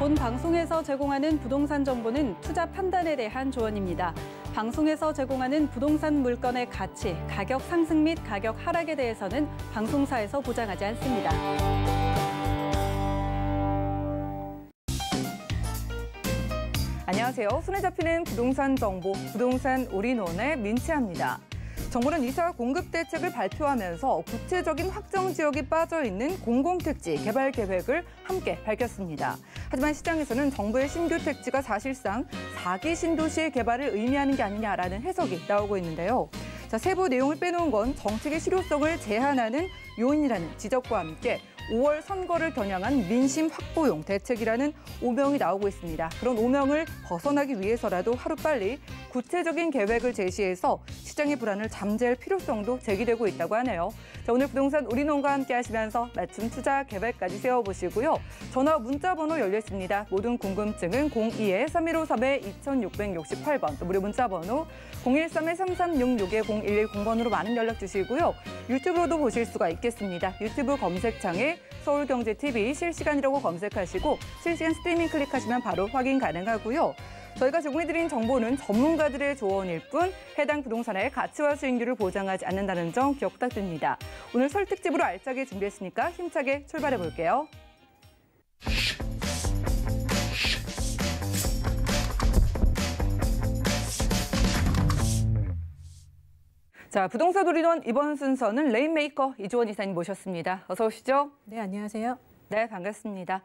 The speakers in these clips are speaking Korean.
본 방송에서 제공하는 부동산 정보는 투자 판단에 대한 조언입니다. 방송에서 제공하는 부동산 물건의 가치, 가격 상승 및 가격 하락에 대해서는 방송사에서 보장하지 않습니다. 안녕하세요. 손에 잡히는 부동산 정보, 부동산 올인원의 민채합니다. 정부는 이사 공급 대책을 발표하면서 구체적인 확정 지역이 빠져있는 공공택지 개발 계획을 함께 밝혔습니다. 하지만 시장에서는 정부의 신규 택지가 사실상 4기 신도시의 개발을 의미하는 게 아니냐라는 해석이 나오고 있는데요. 자, 세부 내용을 빼놓은 건 정책의 실효성을 제한하는 요인이라는 지적과 함께 5월 선거를 겨냥한 민심 확보용 대책이라는 오명이 나오고 있습니다. 그런 오명을 벗어나기 위해서라도 하루빨리 구체적인 계획을 제시해서 시장의 불안을 잠재울 필요성도 제기되고 있다고 하네요. 자, 오늘 부동산 올인원과 함께 하시면서 맞춤 투자 계획까지 세워보시고요. 전화 문자 번호 열려 있습니다. 모든 궁금증은 02-3153-2668번, 또 무료 문자 번호 013-3366-0110번으로 많은 연락 주시고요. 유튜브로도 보실 수가 있겠습니다. 유튜브 검색창에 서울경제TV 실시간이라고 검색하시고 실시간 스트리밍 클릭하시면 바로 확인 가능하고요. 저희가 제공해드린 정보는 전문가들의 조언일 뿐 해당 부동산의 가치와 수익률을 보장하지 않는다는 점 기억 부탁드립니다. 오늘 설 특집으로 알차게 준비했으니까 힘차게 출발해볼게요. 자, 부동산 올인원 이번 순서는 레인메이커 이주원 이사님 모셨습니다. 어서 오시죠. 네, 안녕하세요. 네, 반갑습니다.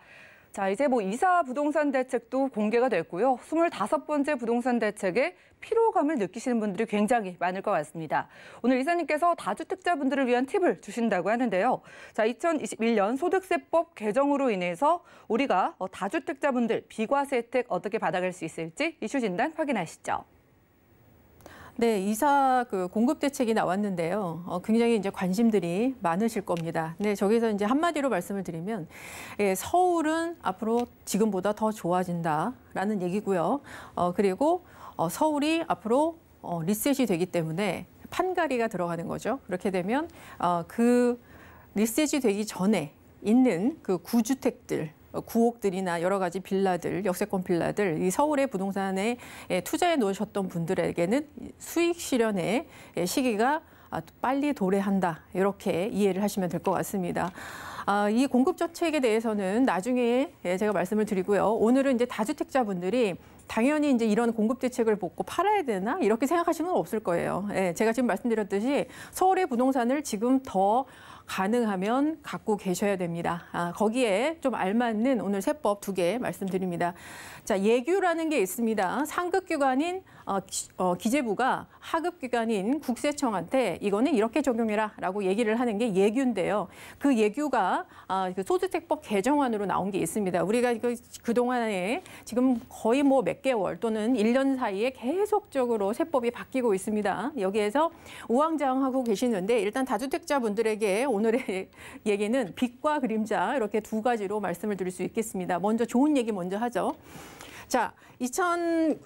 자, 이제 이사 부동산 대책도 공개가 됐고요. 25번째 부동산 대책에 피로감을 느끼시는 분들이 굉장히 많을 것 같습니다. 오늘 이사님께서 다주택자분들을 위한 팁을 주신다고 하는데요. 자, 2021년 소득세법 개정으로 인해서 우리가 다주택자분들 비과세 혜택 어떻게 받아갈 수 있을지 이슈 진단 확인하시죠. 네, 이사 공급 대책이 나왔는데요. 굉장히 이제 관심들이 많으실 겁니다. 네, 저기서 이제 한마디로 말씀을 드리면, 서울은 앞으로 지금보다 더 좋아진다라는 얘기고요. 그리고 서울이 앞으로 리셋이 되기 때문에 판가리가 들어가는 거죠. 그렇게 되면 그 리셋이 되기 전에 있는 그 구주택들, 구옥들이나 여러 가지 빌라들, 역세권 빌라들, 이 서울의 부동산에 투자해 놓으셨던 분들에게는 수익 실현의 시기가 빨리 도래한다. 이렇게 이해를 하시면 될 것 같습니다. 이 공급 정책에 대해서는 나중에 제가 말씀을 드리고요. 오늘은 이제 다주택자분들이 당연히 이제 이런 공급 대책을 보고 팔아야 되나 이렇게 생각하시는 건 없을 거예요. 제가 지금 말씀드렸듯이 서울의 부동산을 지금 더 가능하면 갖고 계셔야 됩니다. 거기에 좀 알맞는 오늘 세법 2개 말씀드립니다. 자, 예규라는 게 있습니다. 상급기관인 기재부가 하급기관인 국세청한테 이거는 이렇게 적용해라라고 얘기를 하는 게 예규인데요. 그 예규가 그 소득세법 개정안으로 나온 게 있습니다. 우리가 그동안에 지금 거의 몇 개월 또는 1년 사이에 계속적으로 세법이 바뀌고 있습니다. 여기에서 우왕좌왕하고 계시는데 일단 다주택자분들에게 오늘의 얘기는 빛과 그림자 이렇게 2가지로 말씀을 드릴 수 있겠습니다. 먼저 좋은 얘기 먼저 하죠. 자,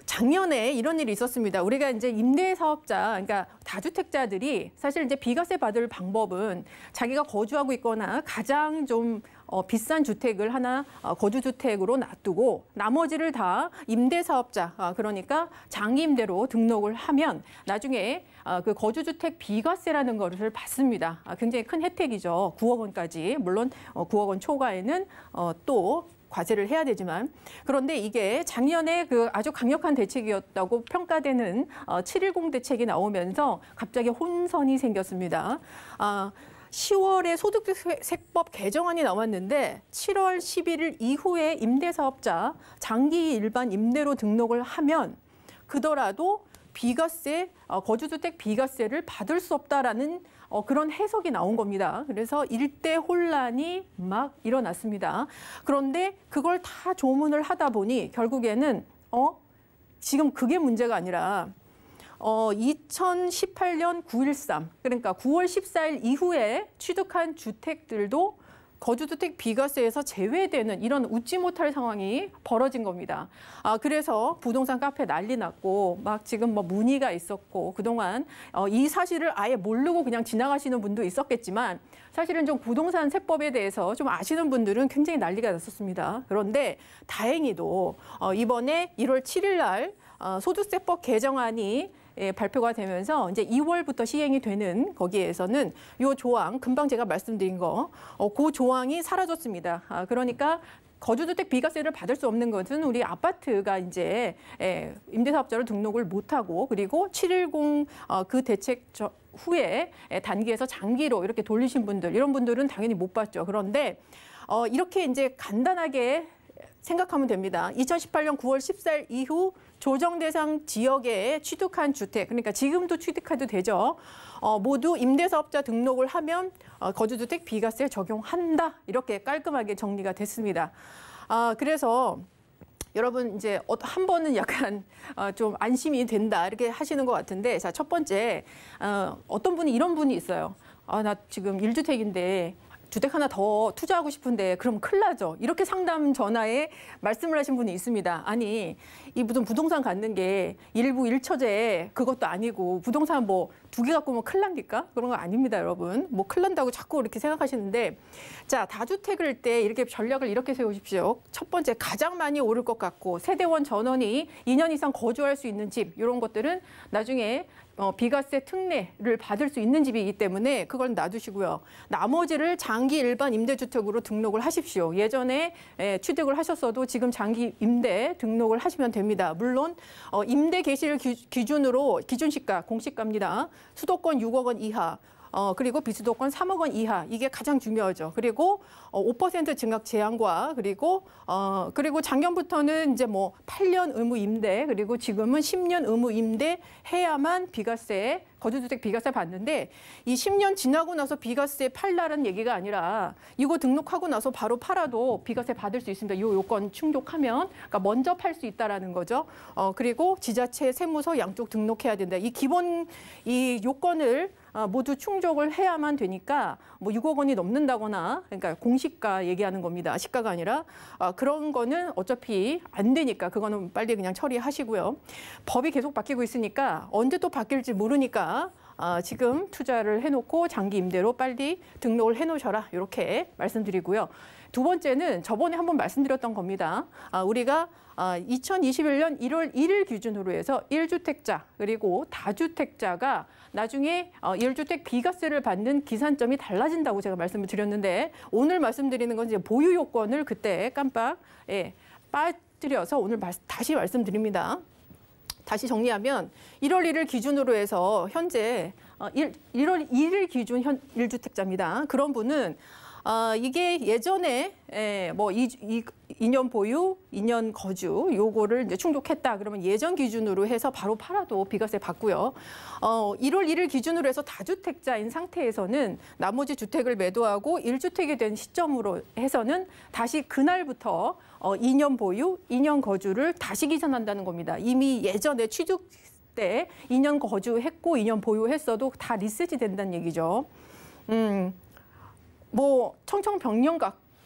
작년에 이런 일이 있었습니다. 우리가 이제 임대사업자, 그러니까 다주택자들이 사실 이제 비과세 받을 방법은 자기가 거주하고 있거나 가장 좀 비싼 주택을 하나 거주주택으로 놔두고 나머지를 다 임대사업자, 그러니까 장기임대로 등록을 하면 나중에 그 거주주택 비과세라는 것을 받습니다. 굉장히 큰 혜택이죠. 9억 원까지. 물론 9억 원 초과에는 또 과세를 해야 되지만 그런데 이게 작년에 그 아주 강력한 대책이었다고 평가되는 710 대책이 나오면서 갑자기 혼선이 생겼습니다. 10월에 소득세법 개정안이 나왔는데 7월 11일 이후에 임대사업자 장기 일반 임대로 등록을 하면 그더라도 비과세, 거주주택 비과세를 받을 수 없다라는 그런 해석이 나온 겁니다. 그래서 일대 혼란이 막 일어났습니다. 그런데 그걸 다 조문을 하다 보니 결국에는 지금 그게 문제가 아니라 2018년 9.13 그러니까 9월 14일 이후에 취득한 주택들도 거주주택 비과세에서 제외되는 이런 웃지 못할 상황이 벌어진 겁니다. 그래서 부동산 카페 난리 났고 막 지금 뭐 문의가 있었고 그동안 이 사실을 아예 모르고 그냥 지나가시는 분도 있었겠지만 사실은 좀 부동산 세법에 대해서 좀 아시는 분들은 굉장히 난리가 났었습니다. 그런데 다행히도 이번에 1월 7일 날 소득세법 개정안이 발표가 되면서 이제 2월부터 시행이 되는 거기에서는 이 조항, 금방 제가 말씀드린 거, 그 조항이 사라졌습니다. 그러니까 거주주택 비과세를 받을 수 없는 것은 우리 아파트가 이제 임대사업자로 등록을 못하고 그리고 710 그 대책 후에 단기에서 장기로 이렇게 돌리신 분들, 이런 분들은 당연히 못 받죠. 그런데 이렇게 이제 간단하게 생각하면 됩니다. 2018년 9월 14일 이후 조정 대상 지역에 취득한 주택, 그러니까 지금도 취득해도 되죠. 모두 임대사업자 등록을 하면 거주주택 비과세 적용한다. 이렇게 깔끔하게 정리가 됐습니다. 그래서 여러분 이제 한 번은 약간 좀 안심이 된다 이렇게 하시는 것 같은데, 자, 첫 번째 어떤 분이 이런 분이 있어요. 나 지금 1주택인데 주택 하나 더 투자하고 싶은데 그럼 큰일 나죠. 이렇게 상담 전화에 말씀을 하신 분이 있습니다. 아니, 이 무슨 부동산 갖는 게 일부 일처제 그것도 아니고 부동산 뭐 2개 갖고 오면 큰일 납니까? 그런 거 아닙니다, 여러분. 뭐 큰일 난다고 자꾸 이렇게 생각하시는데, 자, 다주택일 때 이렇게 전략을 이렇게 세우십시오. 첫 번째, 가장 많이 오를 것 같고 세대원 전원이 2년 이상 거주할 수 있는 집, 이런 것들은 나중에 비과세 특례를 받을 수 있는 집이기 때문에 그걸 놔두시고요. 나머지를 장기 일반 임대주택으로 등록을 하십시오. 예전에 취득을 하셨어도 지금 장기 임대 등록을 하시면 됩니다. 물론 임대 개시를 기준으로 기준시가, 공시가입니다. 수도권 6억 원 이하, 그리고 비수도권 3억 원 이하, 이게 가장 중요하죠. 그리고 5% 증액 제한과 그리고 작년부터는 이제 뭐 8년 의무 임대, 그리고 지금은 10년 의무 임대 해야만 비과세, 거주주택 비과세 받는데, 이 10년 지나고 나서 비과세 팔라는 얘기가 아니라 이거 등록하고 나서 바로 팔아도 비과세 받을 수 있습니다. 이 요건 충족하면, 그러니까 먼저 팔 수 있다라는 거죠. 그리고 지자체, 세무서 양쪽 등록해야 된다. 이 기본 이 요건을 모두 충족을 해야만 되니까 뭐 6억 원이 넘는다거나, 그러니까 공시가 얘기하는 겁니다. 시가가 아니라 그런 거는 어차피 안 되니까 그거는 빨리 그냥 처리하시고요. 법이 계속 바뀌고 있으니까 언제 또 바뀔지 모르니까 지금 투자를 해놓고 장기 임대로 빨리 등록을 해놓으셔라, 이렇게 말씀드리고요. 두 번째는 저번에 한번 말씀드렸던 겁니다. 우리가 2021년 1월 1일 기준으로 해서 1주택자 그리고 다주택자가 나중에 1주택 비과세를 받는 기산점이 달라진다고 제가 말씀을 드렸는데, 오늘 말씀드리는 건 이제 보유 요건을 그때 깜빡 빠뜨려서 오늘 다시 말씀드립니다. 다시 정리하면 1월 1일 기준으로 해서 현재 1월 1일 기준 1주택자입니다. 그런 분은 이게 예전에 뭐 2년 보유, 2년 거주 요거를 이제 충족했다 그러면 예전 기준으로 해서 바로 팔아도 비과세 받고요. 1월 1일 기준으로 해서 다주택자인 상태에서는 나머지 주택을 매도하고 1주택이 된 시점으로 해서는 다시 그날부터 2년 보유, 2년 거주를 다시 계산한다는 겁니다. 이미 예전에 취득 때 2년 거주했고 2년 보유했어도 다 리셋이 된다는 얘기죠. 뭐 청천벽력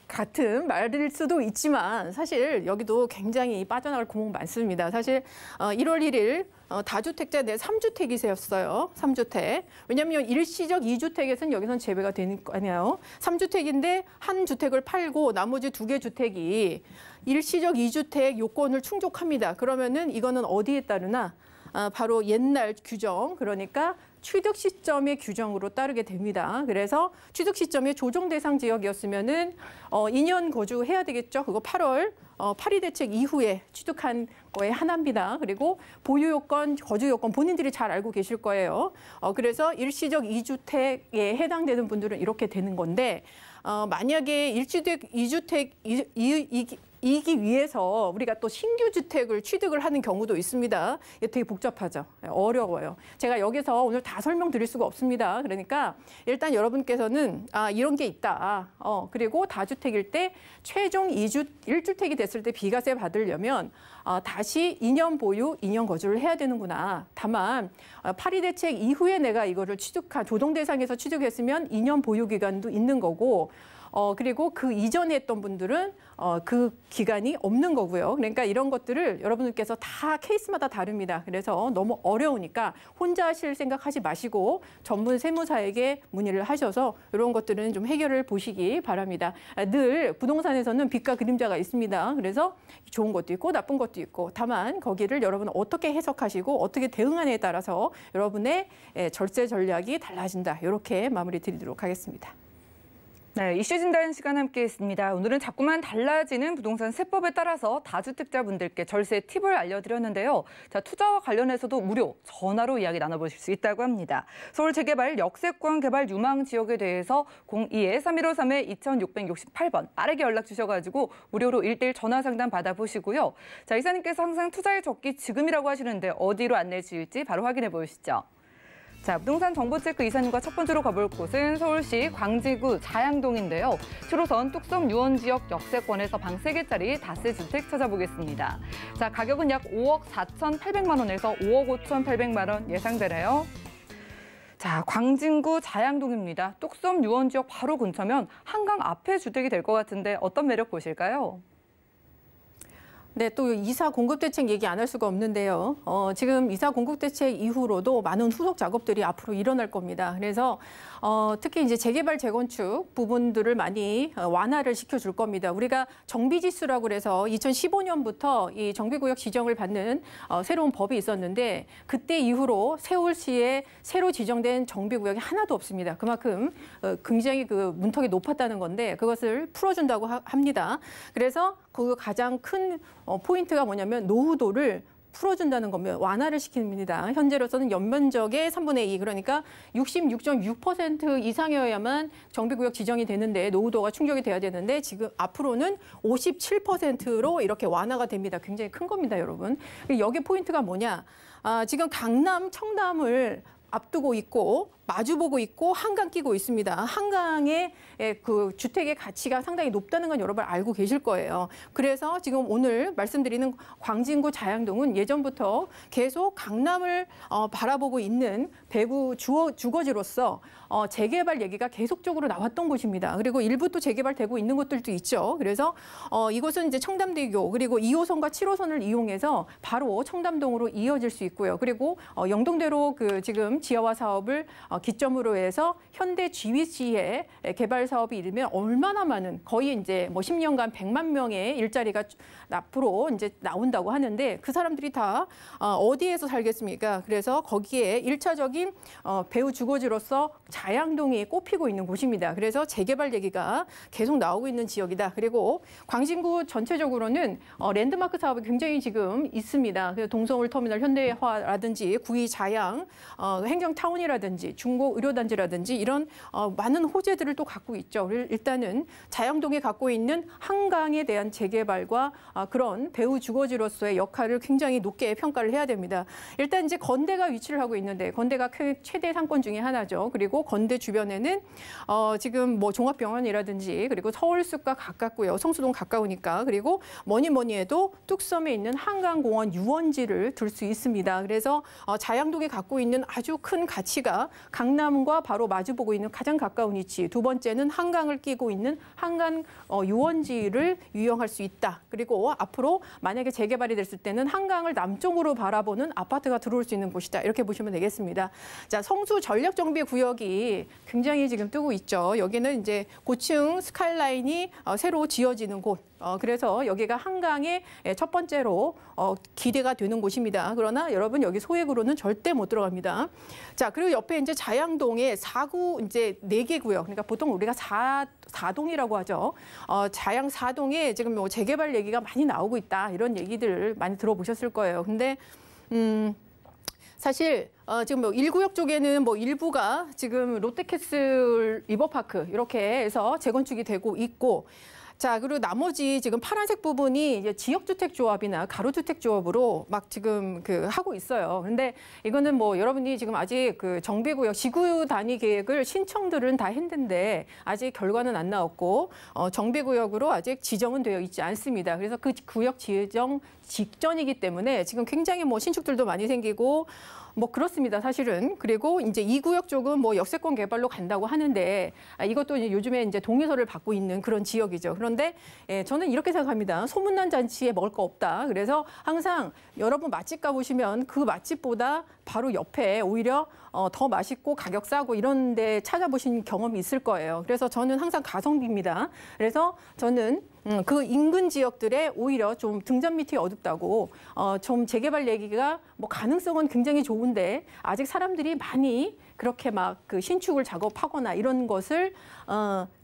같은 말일 수도 있지만 사실 여기도 굉장히 빠져나갈 구멍 많습니다. 사실 1월 1일 다주택자 내 3주택이셨어요. 3주택. 왜냐하면 일시적 2주택에서는 여기서는 제외가 되는 거 아니에요. 3주택인데 한 주택을 팔고 나머지 2개 주택이 일시적 2주택 요건을 충족합니다. 그러면은 이거는 어디에 따르나? 바로 옛날 규정, 그러니까 취득 시점의 규정으로 따르게 됩니다. 그래서 취득 시점이 조정 대상 지역이었으면은 2년 거주해야 되겠죠. 그거 8월 8.2 대책 이후에 취득한 거에 하나입니다. 그리고 보유 요건, 거주 요건 본인들이 잘 알고 계실 거예요. 그래서 일시적 2주택에 해당되는 분들은 이렇게 되는 건데, 만약에 1주택, 2주택 이기 위해서 우리가 또 신규 주택을 취득을 하는 경우도 있습니다. 이게 되게 복잡하죠. 어려워요. 제가 여기서 오늘 다 설명드릴 수가 없습니다. 그러니까 일단 여러분께서는 이런 게 있다. 그리고 다주택일 때 최종 1주택이 됐을 때 비과세 받으려면 다시 2년 보유, 2년 거주를 해야 되는구나. 다만 8.2 대책 이후에 내가 이거를 조정 대상에서 취득했으면 2년 보유 기간도 있는 거고, 그리고 그 이전에 했던 분들은 그 기간이 없는 거고요. 그러니까 이런 것들을 여러분들께서 다 케이스마다 다릅니다. 그래서 너무 어려우니까 혼자 하실 생각하지 마시고 전문 세무사에게 문의를 하셔서 이런 것들은 좀 해결을 보시기 바랍니다. 늘 부동산에서는 빛과 그림자가 있습니다. 그래서 좋은 것도 있고 나쁜 것도 있고 다만 거기를 여러분 어떻게 해석하시고 어떻게 대응하느냐에 따라서 여러분의 절세 전략이 달라진다. 이렇게 마무리 드리도록 하겠습니다. 네, 이슈 진단 시간 함께했습니다. 오늘은 자꾸만 달라지는 부동산 세법에 따라서 다주택자분들께 절세 팁을 알려드렸는데요. 자, 투자와 관련해서도 무료 전화로 이야기 나눠보실 수 있다고 합니다. 서울 재개발 역세권 개발 유망 지역에 대해서 02-3153-2668번 빠르게 연락 주셔가지고 무료로 1:1 전화 상담 받아보시고요. 자, 이사님께서 항상 투자의 적기 지금이라고 하시는데 어디로 안내 주실지 바로 확인해 보시죠. 자, 부동산 정보체크 이사님과 첫 번째로 가볼 곳은 서울시 광지구 자양동인데요. 7호선 뚝섬 유원지역 역세권에서 방 3개짜리 다세주택 찾아보겠습니다. 자, 가격은 약 5억 4,800만 원에서 5억 5,800만 원 예상되네요. 자, 광진구 자양동입니다. 뚝섬 유원지역 바로 근처면 한강 앞에 주택이 될 것 같은데 어떤 매력 보실까요? 네, 또 이사 공급 대책 얘기 안 할 수가 없는데요. 지금 이사 공급 대책 이후로도 많은 후속 작업들이 앞으로 일어날 겁니다. 그래서 특히 이제 재개발 재건축 부분들을 많이 완화를 시켜줄 겁니다. 우리가 정비지수라고 그래서 2015년부터 이 정비구역 지정을 받는 새로운 법이 있었는데 그때 이후로 서울시에 새로 지정된 정비구역이 하나도 없습니다. 그만큼 굉장히 그 문턱이 높았다는 건데 그것을 풀어준다고 합니다. 그래서 그 가장 큰 포인트가 뭐냐면 노후도를 풀어준다는 겁니다. 완화를 시킵니다. 현재로서는 연면적의 3분의 2, 그러니까 66.6% 이상이어야만 정비구역 지정이 되는데 노후도가 충족이 돼야 되는데 지금 앞으로는 57%로 이렇게 완화가 됩니다. 굉장히 큰 겁니다, 여러분. 여기 포인트가 뭐냐? 지금 강남, 청담을 앞두고 있고 마주보고 있고 한강 끼고 있습니다. 한강의 그 주택의 가치가 상당히 높다는 건 여러분 알고 계실 거예요. 그래서 지금 오늘 말씀드리는 광진구 자양동은 예전부터 계속 강남을 바라보고 있는 배구 주거지로서 재개발 얘기가 계속적으로 나왔던 곳입니다. 그리고 일부 또 재개발되고 있는 곳들도 있죠. 그래서 이곳은 이제 청담대교 그리고 2호선과 7호선을 이용해서 바로 청담동으로 이어질 수 있고요. 그리고 영동대로 그 지금 지하화 사업을 기점으로 해서 현대 GBC의 개발 사업이 이르면 얼마나 많은 거의 이제 뭐 10년간 100만 명의 일자리가 앞으로 이제 나온다고 하는데 그 사람들이 다 어디에서 살겠습니까? 그래서 거기에 1차적인 배후 주거지로서 자양동이 꼽히고 있는 곳입니다. 그래서 재개발 얘기가 계속 나오고 있는 지역이다. 그리고 광진구 전체적으로는 랜드마크 사업이 굉장히 지금 있습니다. 그래서 동서울 터미널 현대화라든지 구이 자양 행정타운이라든지 중고 의료단지라든지 이런 많은 호재들을 또 갖고 있죠. 일단은 자양동에 갖고 있는 한강에 대한 재개발과 그런 배후 주거지로서의 역할을 굉장히 높게 평가를 해야 됩니다. 일단 이제 건대가 위치를 하고 있는데 건대가 최대 상권 중에 하나죠. 그리고 건대 주변에는 지금 뭐 종합병원이라든지 그리고 서울숲과 가깝고요. 성수동 가까우니까 그리고 뭐니 해도 뚝섬에 있는 한강공원 유원지를 둘 수 있습니다. 그래서 자양동에 갖고 있는 아주 큰 가치가 강남과 바로 마주보고 있는 가장 가까운 위치. 두 번째는 한강을 끼고 있는 한강 유원지를 유용할 수 있다. 그리고 앞으로 만약에 재개발이 됐을 때는 한강을 남쪽으로 바라보는 아파트가 들어올 수 있는 곳이다. 이렇게 보시면 되겠습니다. 자, 성수 전략정비구역이 굉장히 지금 뜨고 있죠. 여기는 이제 고층 스카이라인이 새로 지어지는 곳. 그래서 여기가 한강의 첫 번째로 기대가 되는 곳입니다. 그러나 여러분 여기 소액으로는 절대 못 들어갑니다. 자, 그리고 옆에 이제 자양동에 4구 이제 4개 구역. 그러니까 보통 우리가 4동이라고 하죠. 자양 4동에 지금 뭐 재개발 얘기가 많이 나오고 있다. 이런 얘기들 많이 들어보셨을 거예요. 근데 사실 지금 뭐 1구역 쪽에는 뭐 일부가 지금 롯데캐슬 리버파크 이렇게 해서 재건축이 되고 있고 자, 그리고 나머지 지금 파란색 부분이 이제 지역주택조합이나 가로주택조합으로 막 지금 하고 있어요. 근데 이거는 뭐 여러분이 지금 아직 그 정비구역 지구 단위 계획을 신청들은 다 했는데 아직 결과는 안 나왔고 정비구역으로 아직 지정은 되어 있지 않습니다. 그래서 그 구역 지정 직전이기 때문에 지금 굉장히 뭐 신축들도 많이 생기고 뭐 그렇습니다, 사실은. 그리고 이제 이 구역 쪽은 뭐 역세권 개발로 간다고 하는데 이것도 이제 요즘에 이제 동의서를 받고 있는 그런 지역이죠. 그런데 저는 이렇게 생각합니다. 소문난 잔치에 먹을 거 없다. 그래서 항상 여러분 맛집 가보시면 그 맛집보다 바로 옆에 오히려 더 맛있고 가격 싸고 이런 데 찾아보신 경험이 있을 거예요. 그래서 저는 항상 가성비입니다. 그래서 저는 그 인근 지역들에 오히려 좀 등잔 밑이 어둡다고 좀 재개발 얘기가 뭐 가능성은 굉장히 좋은데 아직 사람들이 많이 그렇게 막 그 신축을 작업하거나 이런 것을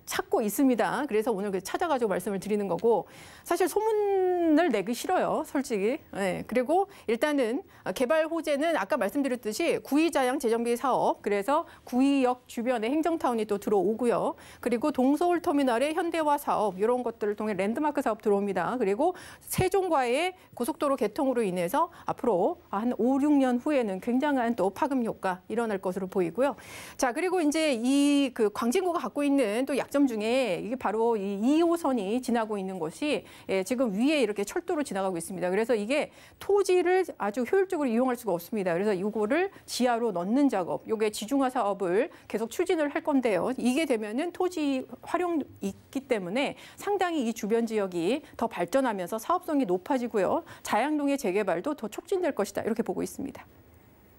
찾고 있습니다. 그래서 오늘 찾아가지고 말씀을 드리는 거고 사실 소문을 내기 싫어요, 솔직히. 네. 그리고 일단은 개발 호재는 아까 말씀드렸듯이 구의자양 재정비 사업, 그래서 구의역 주변에 행정타운이 또 들어오고요. 그리고 동서울터미널의 현대화 사업 이런 것들을 통해 랜드마크 사업 들어옵니다. 그리고 세종과의 고속도로 개통으로 인해서 앞으로 한 5, 6년 후에는 굉장한 또 파급 효과 일어날 것으로 보이고요. 자, 그리고 이제 이 그 광진구가 갖고 있는 또 약점 중에 이게 바로 이 2호선이 지나고 있는 곳이 지금 위에 이렇게 철도로 지나가고 있습니다. 그래서 이게 토지를 아주 효율적으로 이용할 수가 없습니다. 그래서 이거를 지하로 넣는 작업, 이게 지중화 사업을 계속 추진을 할 건데요. 이게 되면은 토지 활용이 있기 때문에 상당히 이 주변 지역이 더 발전하면서 사업성이 높아지고요. 자양동의 재개발도 더 촉진될 것이다. 이렇게 보고 있습니다.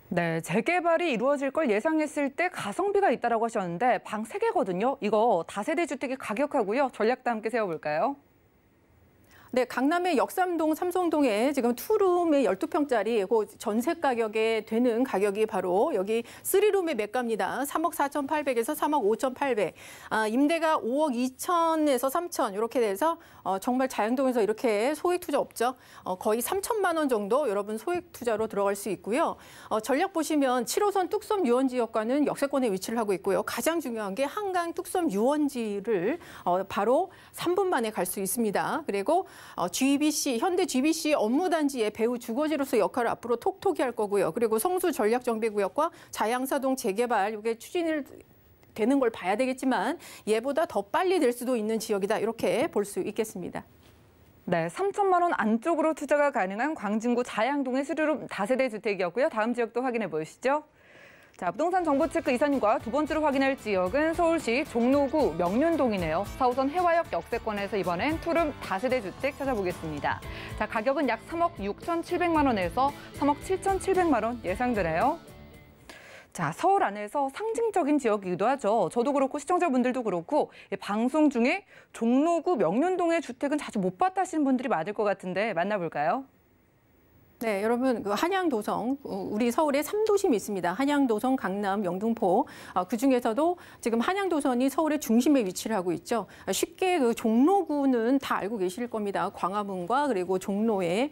네, 재개발이 이루어질 걸 예상했을 때 가성비가 있다라고 하셨는데 방 3개거든요. 이거 다세대 주택이 가격하고요. 전략도 함께 세워볼까요? 네, 강남의 역삼동, 삼성동에 지금 투룸의 12평짜리 그 전세 가격에 되는 가격이 바로 여기 3룸의 매가입니다. 3억 4,800에서 3억 5,800. 임대가 5억 2천에서 3천 이렇게 돼서 정말 자양동에서 이렇게 소액 투자 없죠. 거의 3천만 원 정도 여러분 소액 투자로 들어갈 수 있고요. 전략 보시면 7호선 뚝섬 유원지역과는 역세권에 위치를 하고 있고요. 가장 중요한 게 한강 뚝섬 유원지를 바로 3분 만에 갈 수 있습니다. 그리고 GBC, 현대 GBC 업무단지의 배후 주거지로서 역할을 앞으로 톡톡히 할 거고요. 그리고 성수 전략정비구역과 자양사동 재개발, 이게 추진을 되는 걸 봐야 되겠지만 얘보다 더 빨리 될 수도 있는 지역이다. 이렇게 볼 수 있겠습니다. 네, 3천만 원 안쪽으로 투자가 가능한 광진구 자양동의 3룸 다세대 주택이었고요. 다음 지역도 확인해 보시죠. 자, 부동산 정보체크 이사님과 두 번째로 확인할 지역은 서울시 종로구 명륜동이네요. 4호선 해화역 역세권에서 이번엔 투룸 다세대 주택 찾아보겠습니다. 자, 가격은 약 3억 6,700만 원에서 3억 7,700만 원 예상되네요. 자, 서울 안에서 상징적인 지역이기도 하죠. 저도 그렇고 시청자분들도 그렇고 방송 중에 종로구 명륜동의 주택은 자주 못 봤다 하시는 분들이 많을 것 같은데 만나볼까요? 네, 여러분 그 한양도성 우리 서울에 3도심이 있습니다. 한양도성, 강남, 영등포. 그중에서도 지금 한양도선이 서울의 중심에 위치를 하고 있죠. 쉽게 그 종로구는 다 알고 계실 겁니다. 광화문과 그리고 종로에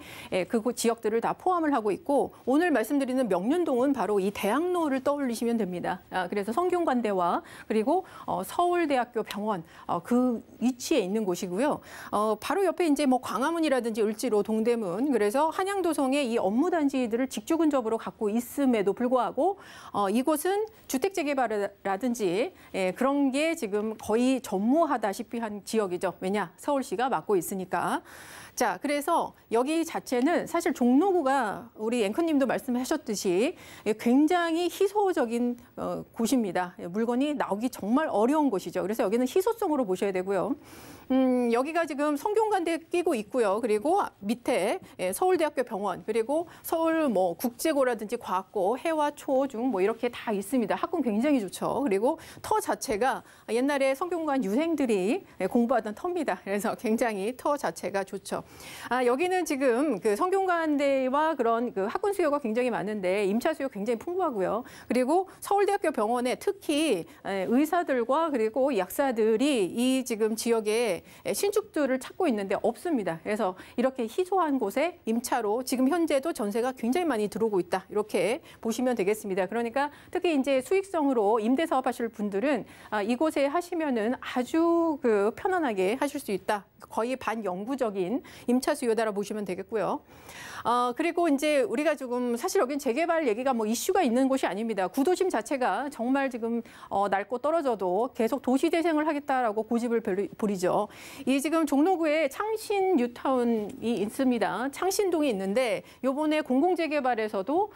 그 지역들을 다 포함을 하고 있고 오늘 말씀드리는 명륜동은 바로 이 대학로를 떠올리시면 됩니다. 그래서 성균관대와 그리고 서울대학교 병원 그 위치에 있는 곳이고요. 바로 옆에 이제 뭐 광화문이라든지 을지로, 동대문 그래서 한양도성 이 업무단지들을 직주 근접으로 갖고 있음에도 불구하고 이곳은 주택재개발이라든지 그런 게 지금 거의 전무하다시피 한 지역이죠. 왜냐? 서울시가 맡고 있으니까. 자, 그래서 여기 자체는 사실 종로구가 우리 앵커님도 말씀하셨듯이 굉장히 희소적인 곳입니다. 물건이 나오기 정말 어려운 곳이죠. 그래서 여기는 희소성으로 보셔야 되고요. 여기가 지금 성균관대 끼고 있고요. 그리고 밑에 서울대학교 병원, 그리고 서울 뭐 국제고라든지 과학고, 해와, 초, 중 뭐 이렇게 다 있습니다. 학군 굉장히 좋죠. 그리고 터 자체가 옛날에 성균관 유생들이 공부하던 터입니다. 그래서 굉장히 터 자체가 좋죠. 여기는 지금 그 성균관대와 그런 그 학군 수요가 굉장히 많은데 임차 수요 굉장히 풍부하고요. 그리고 서울대학교 병원에 특히 의사들과 그리고 약사들이 이 지금 지역에 신축들을 찾고 있는데 없습니다. 그래서 이렇게 희소한 곳에 임차로 지금 현재도 전세가 굉장히 많이 들어오고 있다. 이렇게 보시면 되겠습니다. 그러니까 특히 이제 수익성으로 임대 사업하실 분들은 이곳에 하시면은 아주 그 편안하게 하실 수 있다. 거의 반영구적인 임차 수요다라 보시면 되겠고요. 그리고 이제 우리가 지금 사실 여긴 재개발 얘기가 뭐 이슈가 있는 곳이 아닙니다. 구도심 자체가 정말 지금 낡고 떨어져도 계속 도시 재생을 하겠다라고 고집을 부리죠. 있는데요. 이 지금 종로구에 창신 뉴타운이 있습니다. 창신동이 있는데 요번에 공공재개발에서도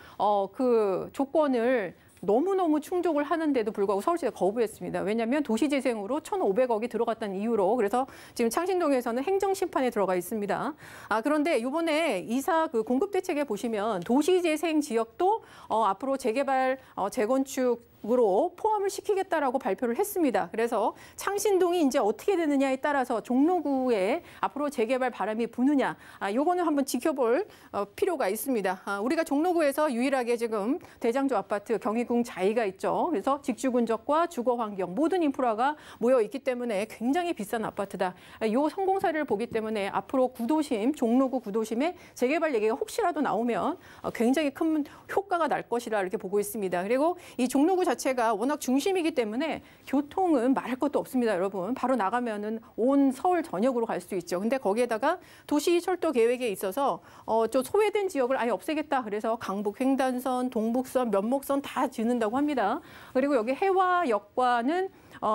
그 조건을 너무너무 충족을 하는데도 불구하고 서울시가 거부했습니다. 왜냐하면 도시재생으로 1,500억이 들어갔다는 이유로. 그래서 지금 창신동에서는 행정심판에 들어가 있습니다. 그런데 이번에 이사 그 공급대책에 보시면 도시재생 지역도 앞으로 재개발, 재건축으로 포함을 시키겠다라고 발표를 했습니다. 그래서 창신동이 이제 어떻게 되느냐에 따라서 종로구에 앞으로 재개발 바람이 부느냐, 요거는 한번 지켜볼 필요가 있습니다. 우리가 종로구에서 유일하게 지금 대장조 아파트, 경희궁 자이가 있죠. 그래서 직주근접과 주거 환경 모든 인프라가 모여 있기 때문에 굉장히 비싼 아파트다. 요 성공 사례를 보기 때문에 앞으로 구도심, 종로구 구도심에 재개발 얘기가 혹시라도 나오면 굉장히 큰 효과가 날 것이라 이렇게 보고 있습니다. 그리고 이 종로구 자체가 워낙 중심이기 때문에 교통은 말할 것도 없습니다, 여러분. 바로 나가면은 온 서울 전역으로 갈 수 있죠. 근데 거기에다가 도시철도 계획에 있어서 저 소외된 지역을 아예 없애겠다. 그래서 강북 횡단선, 동북선, 면목선 다 짓는다고 합니다. 그리고 여기 해화역과는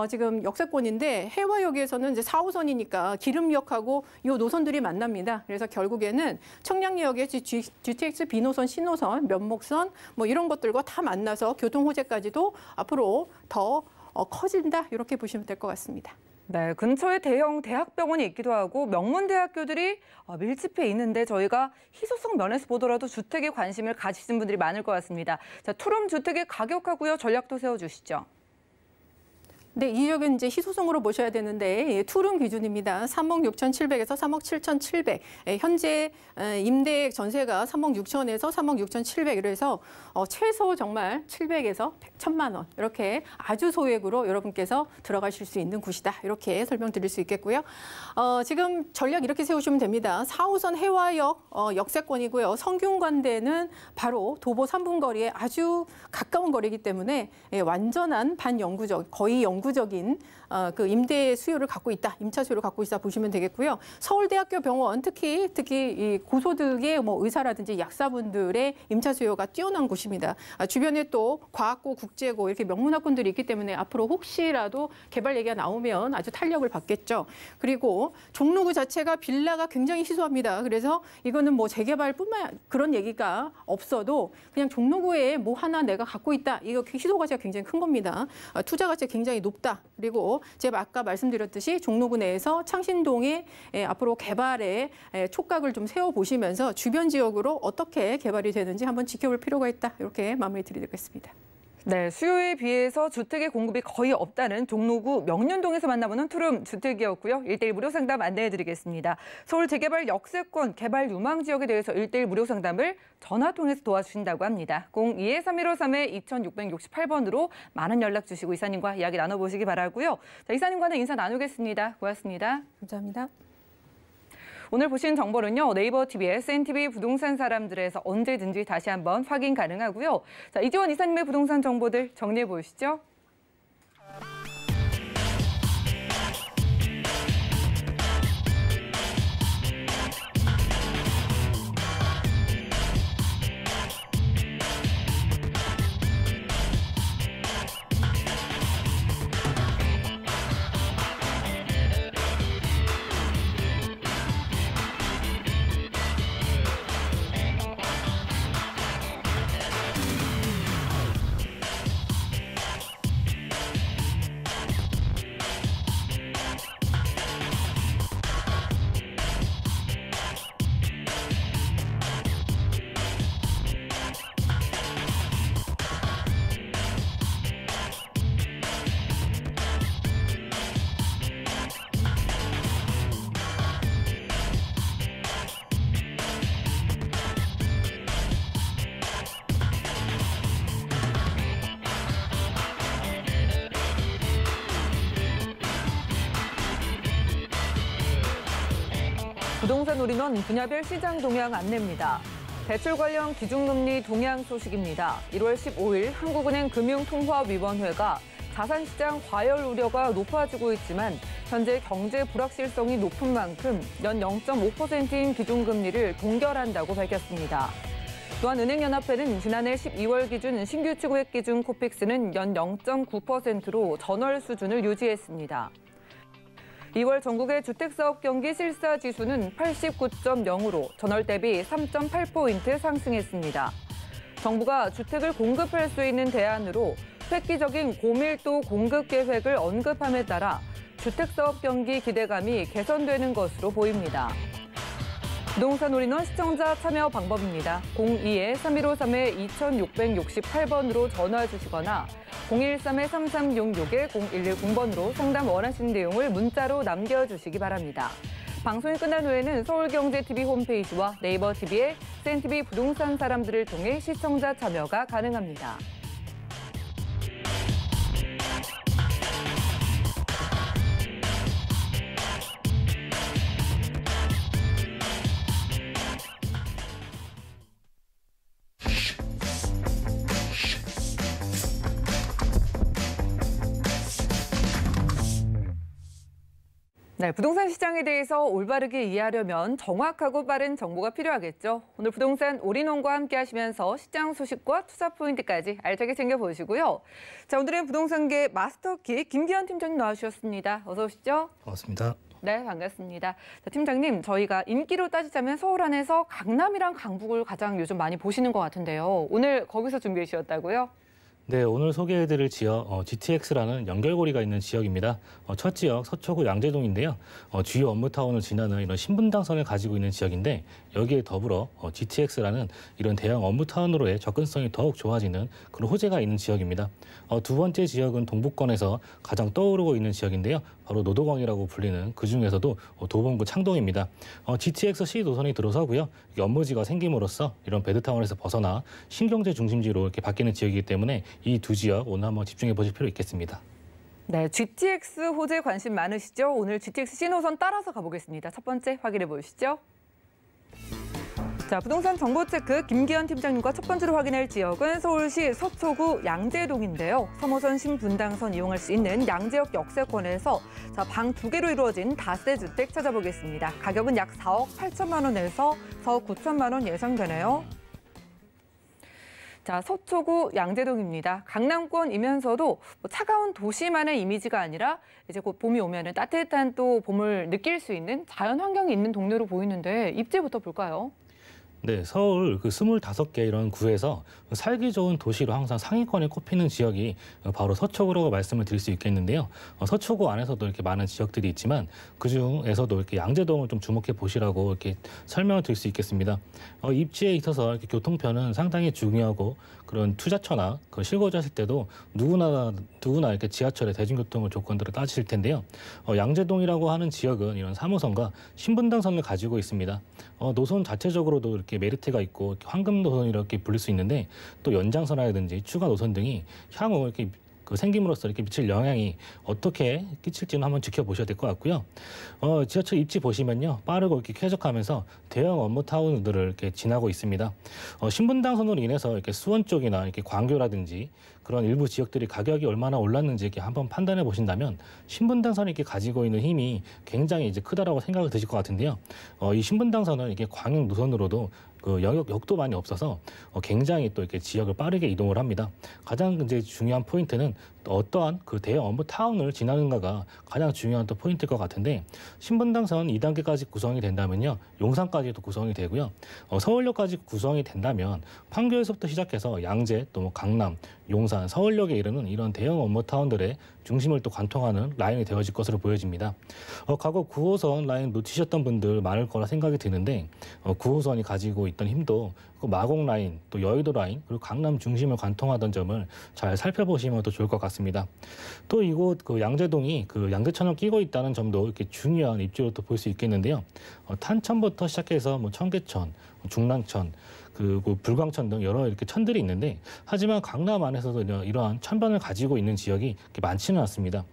지금 역세권인데 해화역에서는 이제 4호선이니까 기름역하고 이 노선들이 만납니다. 그래서 결국에는 청량리역의 GTX B노선, C노선, 면목선 뭐 이런 것들과 다 만나서 교통 호재까지도 앞으로 더 커진다 이렇게 보시면 될 것 같습니다. 네, 근처에 대형 대학병원이 있기도 하고 명문대학교들이 밀집해 있는데 저희가 희소성 면에서 보더라도 주택에 관심을 가지신 분들이 많을 것 같습니다. 자, 투룸 주택의 가격하고요, 전략도 세워주시죠. 네, 이 지역은 이제 희소성으로 보셔야 되는데 투룸 기준입니다. 3억 6,700에서 3억 7,700. 현재 임대액 전세가 3억 6천에서 3억 6,700. 그래서 최소 정말 700에서 1,000만 원 이렇게 아주 소액으로 여러분께서 들어가실 수 있는 곳이다. 이렇게 설명드릴 수 있겠고요. 지금 전략 이렇게 세우시면 됩니다. 4호선 해화역 역세권이고요. 성균관대는 바로 도보 3분 거리에 아주 가까운 거리이기 때문에 완전한 반영구적, 거의 영구적인 그 임대 수요를 갖고 있다, 임차 수요를 갖고 있다 보시면 되겠고요. 서울대학교 병원 특히 이 고소득의 뭐 의사라든지 약사분들의 임차 수요가 뛰어난 곳입니다. 주변에 또 과학고, 국제고 이렇게 명문학군들이 있기 때문에 앞으로 혹시라도 개발 얘기가 나오면 아주 탄력을 받겠죠. 그리고 종로구 자체가 빌라가 굉장히 희소합니다. 그래서 이거는 뭐 재개발뿐만 그런 얘기가 없어도 그냥 종로구에 뭐 하나 내가 갖고 있다, 이거 희소 가치가 굉장히 큰 겁니다. 투자 가치가 굉장히 높다. 그리고 제가 아까 말씀드렸듯이 종로구 내에서 창신동에 앞으로 개발에 촉각을 좀 세워보시면서 주변 지역으로 어떻게 개발이 되는지 한번 지켜볼 필요가 있다. 이렇게 마무리 드리겠습니다. 네, 수요에 비해서 주택의 공급이 거의 없다는 종로구 명륜동에서 만나보는 투룸 주택이었고요. 1:1 무료 상담 안내해드리겠습니다. 서울 재개발 역세권 개발 유망 지역에 대해서 1:1 무료 상담을 전화 통해서 도와주신다고 합니다. 02-3153-2668번으로 많은 연락 주시고 이사님과 이야기 나눠보시기 바라고요. 자, 이사님과는 인사 나누겠습니다. 고맙습니다. 감사합니다. 오늘 보신 정보는요, 네이버 TV, SNTV 부동산 사람들에서 언제든지 다시 한번 확인 가능하고요. 자, 이지원 이사님의 부동산 정보들 정리해 보시죠. 부동산 올인원 분야별 시장 동향 안내입니다. 대출 관련 기준금리 동향 소식입니다. 1월 15일 한국은행 금융통화위원회가 자산시장 과열 우려가 높아지고 있지만 현재 경제 불확실성이 높은 만큼 연 0.5%인 기준금리를 동결한다고 밝혔습니다. 또한 은행연합회는 지난해 12월 기준 신규 취고액 기준 코픽스는 연 0.9%로 전월 수준을 유지했습니다. 2월 전국의 주택사업 경기 실사지수는 89.0으로 전월 대비 3.8포인트 상승했습니다. 정부가 주택을 공급할 수 있는 대안으로 획기적인 고밀도 공급 계획을 언급함에 따라 주택사업 경기 기대감이 개선되는 것으로 보입니다. 부동산 올인원 시청자 참여 방법입니다. 02-3153-2668번으로 전화 주시거나 013-3366-0110번으로 상담 원하시는 내용을 문자로 남겨주시기 바랍니다. 방송이 끝난 후에는 서울경제TV 홈페이지와 네이버 TV에 CNTV 부동산 사람들을 통해 시청자 참여가 가능합니다. 네, 부동산 시장에 대해서 올바르게 이해하려면 정확하고 빠른 정보가 필요하겠죠. 오늘 부동산 올인원과 함께 하시면서 시장 소식과 투자 포인트까지 알차게 챙겨보시고요. 자, 오늘은 부동산계 마스터키 김기현 팀장님 나와주셨습니다. 어서 오시죠. 반갑습니다. 네, 반갑습니다. 자, 팀장님, 저희가 인기로 따지자면 서울 안에서 강남이랑 강북을 가장 요즘 많이 보시는 것 같은데요. 오늘 거기서 준비해 주셨다고요? 네, 오늘 소개해드릴 지역 GTX라는 연결고리가 있는 지역입니다. 첫 지역 서초구 양재동인데요. 주요 업무타운을 지나는 이런 신분당선을 가지고 있는 지역인데 여기에 더불어 GTX라는 이런 대형 업무타운으로의 접근성이 더욱 좋아지는 그런 호재가 있는 지역입니다. 두 번째 지역은 동북권에서 가장 떠오르고 있는 지역인데요. 바로 노도광이라고 불리는 그중에서도 도봉구 창동입니다. GTX C 노선이 들어서고요. 업무지가 생김으로써 이런 베드타운에서 벗어나 신경제 중심지로 이렇게 바뀌는 지역이기 때문에 이 두 지역 오늘 한번 집중해 보실 필요 있겠습니다. 네, GTX 호재 관심 많으시죠? 오늘 GTX 신호선 따라서 가보겠습니다. 첫 번째 확인해 보시죠. 자, 부동산 정보체크 김기현 팀장님과 첫 번째로 확인할 지역은 서울시 서초구 양재동인데요. 3호선 신분당선 이용할 수 있는 양재역 역세권에서 방 2개로 이루어진 다세 주택 찾아보겠습니다. 가격은 약 4억 8천만 원에서 4억 9천만 원 예상되네요. 자, 서초구 양재동입니다. 강남권이면서도 차가운 도시만의 이미지가 아니라 이제 곧 봄이 오면은 따뜻한 또 봄을 느낄 수 있는 자연 환경이 있는 동네로 보이는데 입지부터 볼까요? 네, 서울 25개 이런 구에서 살기 좋은 도시로 항상 상위권에 꼽히는 지역이 바로 서초구라고 말씀을 드릴 수 있겠는데요. 서초구 안에서도 이렇게 많은 지역들이 있지만 그중에서도 이렇게 양재동을 좀 주목해 보시라고 이렇게 설명을 드릴 수 있겠습니다. 입지에 있어서 이렇게 교통편은 상당히 중요하고 그런 투자처나 실거주 하실 때도 누구나 이렇게 지하철의 대중교통을 조건들을 따지실 텐데요. 양재동이라고 하는 지역은 이런 3호선과 신분당선을 가지고 있습니다. 노선 자체적으로도 이렇게 메리트가 있고 이렇게 황금 노선 이렇게 불릴 수 있는데 또 연장선이라든지 추가 노선 등이 향후 이렇게 생김으로써 이렇게 미칠 영향이 어떻게 끼칠지는 한번 지켜보셔야 될 것 같고요. 지하철 입지 보시면요, 빠르고 이렇게 쾌적하면서 대형 업무타운들을 이렇게 지나고 있습니다. 신분당선으로 인해서 이렇게 수원 쪽이나 이렇게 광교라든지 그런 일부 지역들이 가격이 얼마나 올랐는지 이렇게 한번 판단해 보신다면 신분당선이 이렇게 가지고 있는 힘이 굉장히 이제 크다라고 생각을 드실 것 같은데요. 이 신분당선은 이렇게 광역 노선으로도 역도 많이 없어서 굉장히 또 이렇게 지역을 빠르게 이동을 합니다. 가장 이제 중요한 포인트는 어떠한 대형 업무 타운을 지나는가가 가장 중요한 또 포인트일 것 같은데 신분당선 2단계까지 구성이 된다면요, 용산까지도 구성이 되고요. 서울역까지 구성이 된다면 판교에서부터 시작해서 양재, 또 강남, 용산, 서울역에 이르는 이런 대형 업무 타운들의 중심을 또 관통하는 라인이 되어질 것으로 보여집니다. 과거 9호선 라인 놓치셨던 분들 많을 거라 생각이 드는데 9호선이 가지고 있던 힘도 마곡 라인, 또 여의도 라인, 그리고 강남 중심을 관통하던 점을 잘 살펴보시면 더 좋을 것 같습니다. 또 이곳 양재동이 양재천을 끼고 있다는 점도 이렇게 중요한 입지로 또 볼 수 있겠는데요. 탄천부터 시작해서 청계천, 중랑천, 불광천 등 여러 이렇게 천들이 있는데 하지만 강남 안에서도 이러한 천변을 가지고 있는 지역이 많지는 않습니다.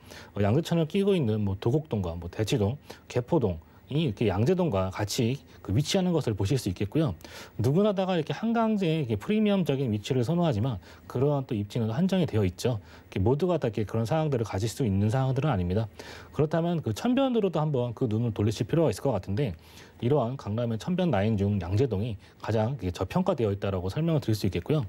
양재천을 끼고 있는 도곡동과 대치동, 개포동, 이렇게 양재동과 같이 위치하는 것을 보실 수 있겠고요. 누구나다가 이렇게 한강제의 이렇게 프리미엄적인 위치를 선호하지만 그러한 또 입지는 한정이 되어 있죠. 모두가 다 이렇게 그런 상황들을 가질 수 있는 상황들은 아닙니다. 그렇다면 그 천변으로도 한번 그 눈을 돌리실 필요가 있을 것 같은데 이러한 강남의 천변 라인 중 양재동이 가장 저평가되어 있다라고 설명을 드릴 수 있겠고요.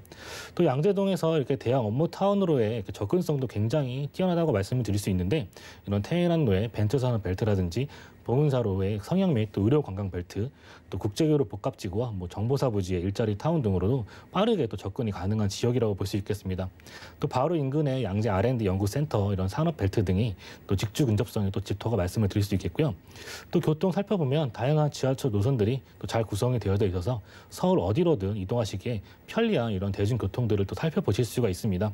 또 양재동에서 이렇게 대형 업무 타운으로의 접근성도 굉장히 뛰어나다고 말씀을 드릴 수 있는데 이런 테헤란로의 벤트산업 벨트라든지 보문사로의 성형 및 또 의료 관광 벨트, 또 국제교류 복합지구와 정보사 부지의 일자리 타운 등으로도 빠르게 또 접근이 가능한 지역이라고 볼 수 있겠습니다. 또 바로 인근의 양재 R&D 연구센터 이런 산업 벨트 등이 또 직주 근접성에 또 짙어가 말씀을 드릴 수 있겠고요. 또 교통 살펴보면 다양한 지하철 노선들이 또 잘 구성이 되어져 있어서 서울 어디로든 이동하시기에 편리한 이런 대중교통들을 또 살펴보실 수가 있습니다.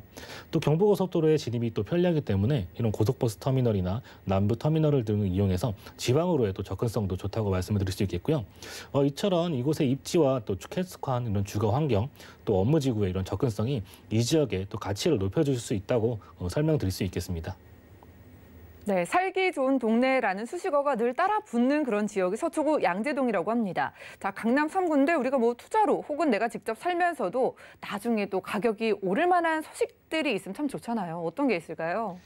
또 경부고속도로의 진입이 또 편리하기 때문에 이런 고속버스 터미널이나 남부 터미널을 등을 이용해서 지방으로의 또 접근성도 좋다고 말씀을 드릴 수 있겠고요. 이처럼 이곳의 입지와 또 쾌적한 이런 주거 환경, 또 업무지구의 이런 접근성이 이 지역의 또 가치를 높여줄 수 있다고 설명드릴 수 있겠습니다. 네, 살기 좋은 동네라는 수식어가 늘 따라 붙는 그런 지역이 서초구 양재동이라고 합니다. 자, 강남 3구인데 우리가 투자로 혹은 내가 직접 살면서도 나중에 또 가격이 오를 만한 소식들이 있으면 참 좋잖아요. 어떤 게 있을까요?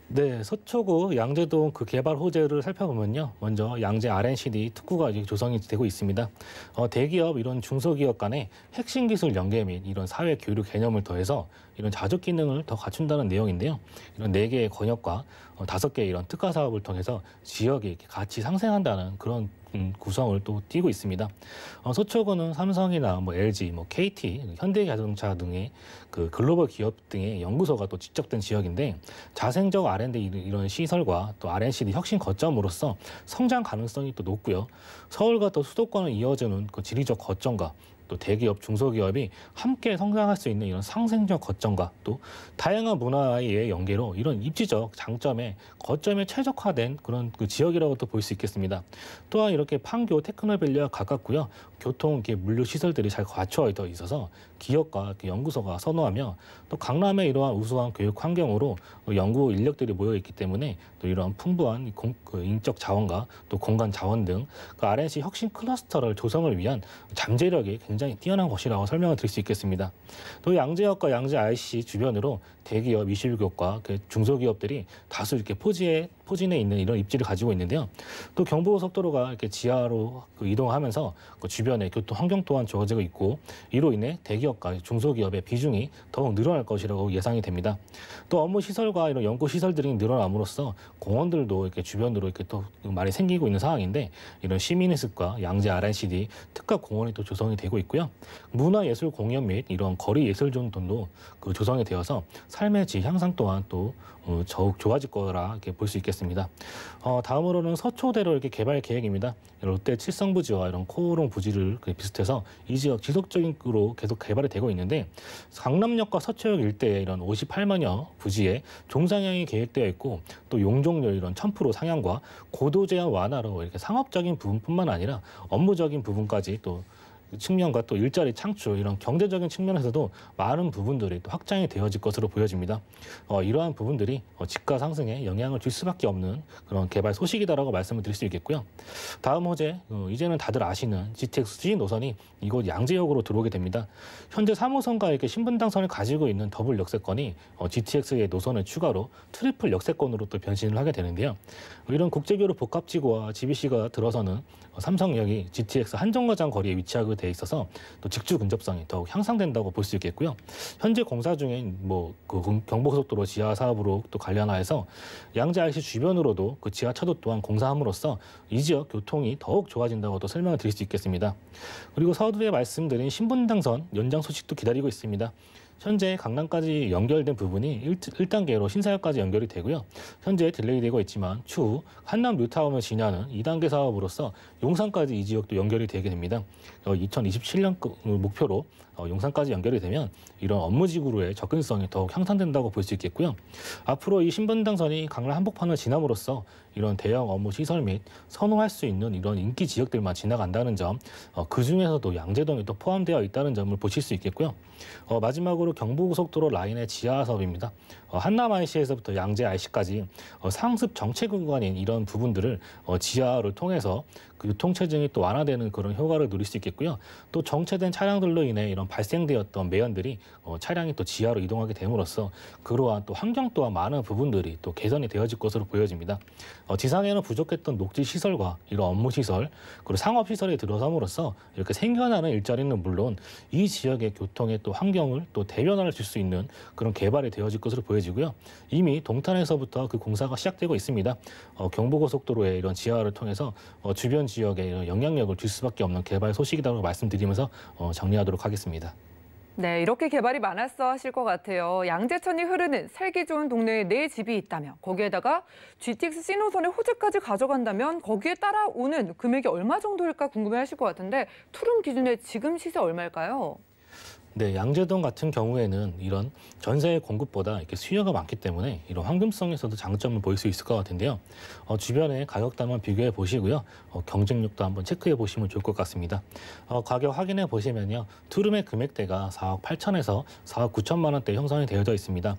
네, 서초구 양재동 그 개발 호재를 살펴보면요. 먼저 양재 R&CD 특구가 조성이 되고 있습니다. 대기업 이런 중소기업 간의 핵심 기술 연계 및 이런 사회 교류 개념을 더해서 이런 자족 기능을 더 갖춘다는 내용인데요. 이런 4개의 권역과 5개의 이런 특화 사업을 통해서 지역이 같이 상생한다는 그런 구성을 또 띠고 있습니다. 서초구는 삼성이나 LG, KT, 현대자동차 등의 그 글로벌 기업 등의 연구소가 또 집적된 지역인데 자생적 R&D 이런 시설과 또 R&CD 혁신 거점으로서 성장 가능성이 또 높고요. 서울과 또 수도권을 이어주는 그 지리적 거점과 또 대기업, 중소기업이 함께 성장할 수 있는 이런 상생적 거점과 또 다양한 문화의 연계로 이런 입지적 장점에 거점에 최적화된 그런 그 지역이라고도 볼 수 있겠습니다. 또한 이렇게 판교 테크노밸리와 가깝고요. 교통, 물류 시설들이 잘 갖춰져 있어서 기업과 연구소가 선호하며 또 강남의 이러한 우수한 교육 환경으로 연구 인력들이 모여 있기 때문에 또 이러한 풍부한 인적 자원과 또 공간 자원 등 그 R&C 혁신 클러스터를 조성을 위한 잠재력이 굉장히 뛰어난 곳이라고 설명을 드릴 수 있겠습니다. 또 양재역과 양재 IC 주변으로 대기업, 21기업과 중소기업들이 다수 이렇게 포진해 있는 이런 입지를 가지고 있는데요. 또 경부고속도로가 이렇게 지하로 이동하면서 그 주변의 교통 환경 또한 좋아지고 있고 이로 인해 대기업과 중소기업의 비중이 더욱 늘어날 것이라고 예상이 됩니다. 또 업무 시설과 이런 연구 시설들이 늘어남으로써 공원들도 이렇게 주변으로 이렇게 또 많이 생기고 있는 상황인데 이런 시민의습과 양재 R&CD 특화 공원이 또 조성이 되고 있고요. 문화예술 공연 및 이런 거리 예술존 등도 그 조성이 되어서 삶의 질 향상 또한 또 더욱 좋아질 거라 이렇게 볼 수 있겠습니다. 다음으로는 서초대로 이렇게 개발 계획입니다. 롯데 칠성부지와 이런 코오롱 부지를 비슷해서 이 지역 지속적으로 계속 개발이 되고 있는데 강남역과 서초역 일대에 이런 58만여 부지에 종상향이 계획되어 있고 또 용적률 이런 1000% 상향과 고도 제한 완화로 이렇게 상업적인 부분뿐만 아니라 업무적인 부분까지 또 측면과 또 일자리 창출 이런 경제적인 측면에서도 많은 부분들이 또 확장이 되어질 것으로 보여집니다. 이러한 부분들이 집가 상승에 영향을 줄 수밖에 없는 그런 개발 소식이다라고 말씀을 드릴 수 있겠고요. 다음 호재 이제는 다들 아시는 GTX 수진 노선이 이곳 양재역으로 들어오게 됩니다. 현재 3호선과 이렇게 신분당선을 가지고 있는 더블 역세권이 GTX의 노선을 추가로 트리플 역세권으로 또 변신을 하게 되는데요. 이런 국제교류 복합지구와 GBC가 들어서는 삼성역이 GTX 한정거장 거리에 위치하게 돼 있어서 또 직주 근접성이 더욱 향상된다고 볼 수 있겠고요. 현재 공사 중인 그 경부고속도로 지하 사업으로 또 관련하여서 양재 IC 주변으로도 그 지하차도 또한 공사함으로써 이 지역 교통이 더욱 좋아진다고 또 설명을 드릴 수 있겠습니다. 그리고 서두에 말씀드린 신분당선 연장 소식도 기다리고 있습니다. 현재 강남까지 연결된 부분이 1단계로 신사역까지 연결이 되고요. 현재 딜레이되고 있지만 추후 한남 뉴타운을 지나는 2단계 사업으로서 용산까지 이 지역도 연결이 되게 됩니다. 2027년 목표로 용산까지 연결이 되면 이런 업무지구로의 접근성이 더욱 향상된다고 볼 수 있겠고요. 앞으로 이 신분당선이 강남 한복판을 지남으로써 이런 대형 업무 시설 및 선호할 수 있는 이런 인기 지역들만 지나간다는 점, 그 중에서도 양재동이 또 포함되어 있다는 점을 보실 수 있겠고요. 마지막으로 경부고속도로 라인의 지하 사업입니다. 한남 IC에서부터 양재 IC까지 상습 정체 구간인 이런 부분들을 지하를 통해서 그 유통체증이 또 완화되는 그런 효과를 누릴 수 있겠고요. 또 정체된 차량들로 인해 이런 발생되었던 매연들이 차량이 또 지하로 이동하게 됨으로써 그러한 또 환경 또한 많은 부분들이 또 개선이 되어질 것으로 보여집니다. 지상에는 부족했던 녹지 시설과 이런 업무 시설 그리고 상업 시설이 들어섬으로써 이렇게 생겨나는 일자리는 물론 이 지역의 교통에 또 환경을 또 대변화를 줄 수 있는 그런 개발이 되어질 것으로 보여지고요. 이미 동탄에서부터 그 공사가 시작되고 있습니다. 경부고속도로의 이런 지하를 통해서 주변 지역에 이런 영향력을 줄 수밖에 없는 개발 소식이라고 말씀드리면서 정리하도록 하겠습니다. 네, 이렇게 개발이 많았어 하실 것 같아요. 양재천이 흐르는 살기 좋은 동네에 내 집이 있다면 거기에다가 GTX C노선의 호재까지 가져간다면 거기에 따라오는 금액이 얼마 정도일까 궁금해하실 것 같은데 투룸 기준에 지금 시세 얼마일까요? 네, 양재동 같은 경우에는 이런 전세 공급보다 이렇게 수요가 많기 때문에 이런 황금성에서도 장점을 보일 수 있을 것 같은데요. 주변의 가격단만 비교해 보시고요. 경쟁력도 한번 체크해 보시면 좋을 것 같습니다. 가격 확인해 보시면요. 투룸의 금액대가 4억 8천에서 4억 9천만 원대 형성이 되어져 있습니다.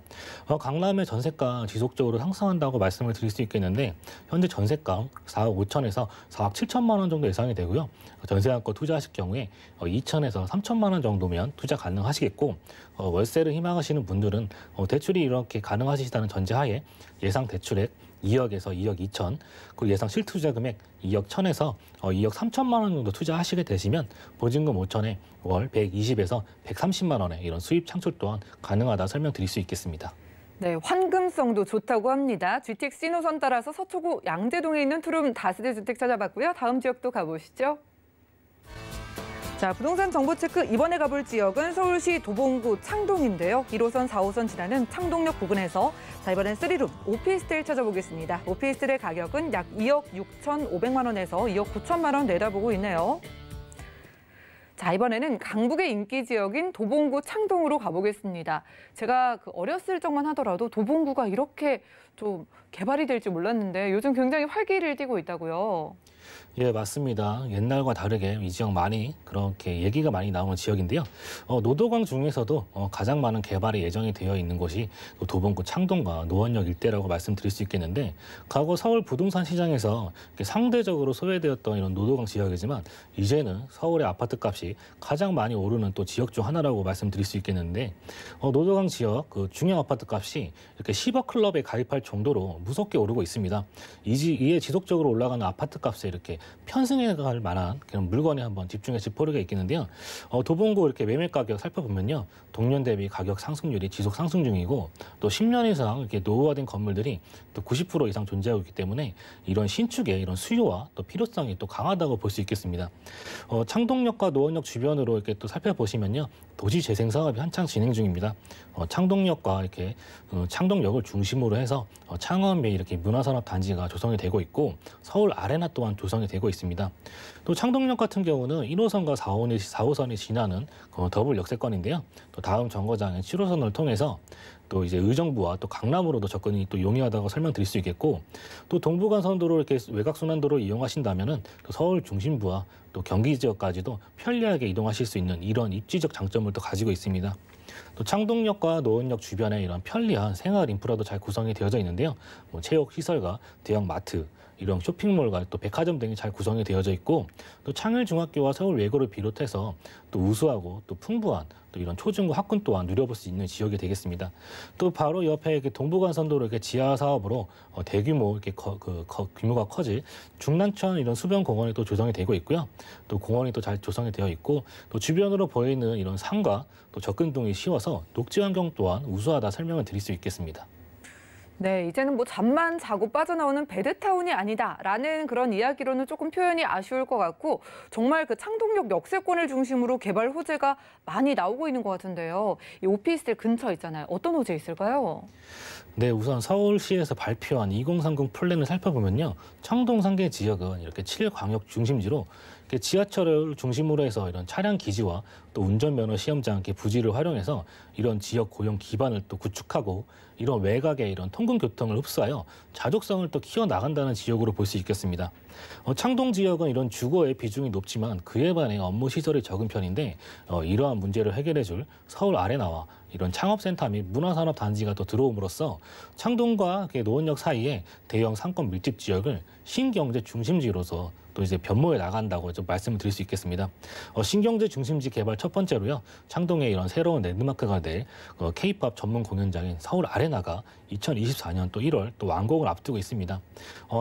강남의 전세가 지속적으로 상승한다고 말씀을 드릴 수 있겠는데 현재 전세가 4억 5천에서 4억 7천만 원 정도 예상이 되고요. 전세안고 투자하실 경우에 2천에서 3천만 원 정도면 투자 가능하시겠고 월세를 희망하시는 분들은 대출이 이렇게 가능하시다는 전제하에 예상 대출액 2억에서 2억 2천 그리고 예상 실투자 금액 2억 1천에서 2억 3천만 원 정도 투자하시게 되시면 보증금 5천에 월 120에서 130만 원의 이런 수입 창출 또한 가능하다 설명드릴 수 있겠습니다. 네, 환금성도 좋다고 합니다. GTX C노선 따라서 서초구 양재동에 있는 투룸 다세대 주택 찾아봤고요. 다음 지역도 가보시죠. 자, 부동산 정보 체크 이번에 가볼 지역은 서울시 도봉구 창동인데요. 1호선, 4호선 지나는 창동역 부근에서 자, 이번엔 3룸 오피스텔 찾아보겠습니다. 오피스텔의 가격은 약 2억 6,500만 원에서 2억 9천만 원 내다보고 있네요. 자, 이번에는 강북의 인기 지역인 도봉구 창동으로 가보겠습니다. 제가 어렸을 적만 하더라도 도봉구가 이렇게 좀 개발이 될 줄 몰랐는데 요즘 굉장히 활기를 띠고 있다고요. 예, 맞습니다. 옛날과 다르게 이 지역 많이 그렇게 얘기가 많이 나오는 지역인데요. 노도강 중에서도 가장 많은 개발이 예정이 되어 있는 곳이 도봉구 창동과 노원역 일대라고 말씀드릴 수 있겠는데 과거 서울 부동산 시장에서 상대적으로 소외되었던 이런 노도강 지역이지만 이제는 서울의 아파트 값이 가장 많이 오르는 또 지역 중 하나라고 말씀드릴 수 있겠는데 노도강 지역 그 중형 아파트 값이 이렇게 10억 클럽에 가입할 정도로 무섭게 오르고 있습니다. 이에 지속적으로 올라가는 아파트 값에 이렇게 편승해 갈 만한 그런 물건에 한번 집중해서 짚어볼 게 있겠는데요. 도봉구 이렇게 매매 가격 살펴보면요. 동년 대비 가격 상승률이 지속 상승 중이고 또 10년 이상 이렇게 노후화된 건물들이 또 90% 이상 존재하고 있기 때문에 이런 신축의 이런 수요와 또 필요성이 또 강하다고 볼 수 있겠습니다. 창동역과 노원역 주변으로 이렇게 또 살펴보시면요. 도시 재생 사업이 한창 진행 중입니다. 창동역과 이렇게 창동역을 중심으로 해서 창원 및 이렇게 문화산업 단지가 조성이 되고 있고 서울 아레나 또한 조성이 되고 있습니다. 또 창동역 같은 경우는 1호선과 4호선이 지나는 더블 역세권인데요. 또 다음 정거장인 7호선을 통해서 또 이제 의정부와 또 강남으로도 접근이 또 용이하다고 설명드릴 수 있겠고 또 동부간선도로 이렇게 외곽순환도로 이용하신다면은 또 서울 중심부와 또 경기 지역까지도 편리하게 이동하실 수 있는 이런 입지적 장점을 또 가지고 있습니다. 또 창동역과 노원역 주변에 이런 편리한 생활 인프라도 잘 구성이 되어져 있는데요. 체육 시설과 대형 마트, 이런 쇼핑몰과 또 백화점 등이 잘 구성이 되어져 있고 또 창일중학교와 서울외고를 비롯해서 또 우수하고 또 풍부한 또 이런 초중고 학군 또한 누려볼 수 있는 지역이 되겠습니다. 또 바로 옆에 이렇게 동부간선도로 이렇게 지하 사업으로 대규모 이렇게 규모가 커질 중랑천 이런 수변 공원이 또 조성이 되고 있고요. 또 공원이 또 잘 조성이 되어 있고 또 주변으로 보이는 이런 산과 또 접근동이 쉬워서 녹지 환경 또한 우수하다 설명을 드릴 수 있겠습니다. 네, 이제는 잠만 자고 빠져나오는 배드타운이 아니다라는 그런 이야기로는 조금 표현이 아쉬울 것 같고 정말 창동역 역세권을 중심으로 개발 호재가 많이 나오고 있는 것 같은데요. 이 오피스텔 근처 있잖아요. 어떤 호재 있을까요? 네, 우선 서울시에서 발표한 2030 플랜을 살펴보면요. 청동 상계 지역은 이렇게 7광역 중심지로 지하철을 중심으로 해서 이런 차량 기지와 또 운전면허 시험장 부지를 활용해서 이런 지역 고용 기반을 또 구축하고 이런 외곽의 이런 통근 충분 교통을 흡수하여 자족성을 또 키워나간다는 지역으로 볼 수 있겠습니다. 창동 지역은 이런 주거의 비중이 높지만 그에 반해 업무 시설이 적은 편인데 이러한 문제를 해결해줄 서울 아레나와 이런 창업센터 및 문화산업 단지가 또 들어옴으로써 창동과 노원역 사이에 대형 상권 밀집 지역을 신경제 중심지로서 또 이제 변모해 나간다고 좀 말씀을 드릴 수 있겠습니다. 신경제 중심지 개발 첫 번째로요. 창동에 이런 새로운 랜드마크가 될 K-팝 전문 공연장인 서울 아레나가 2024년 또 1월 또 완공을 앞두고 있습니다.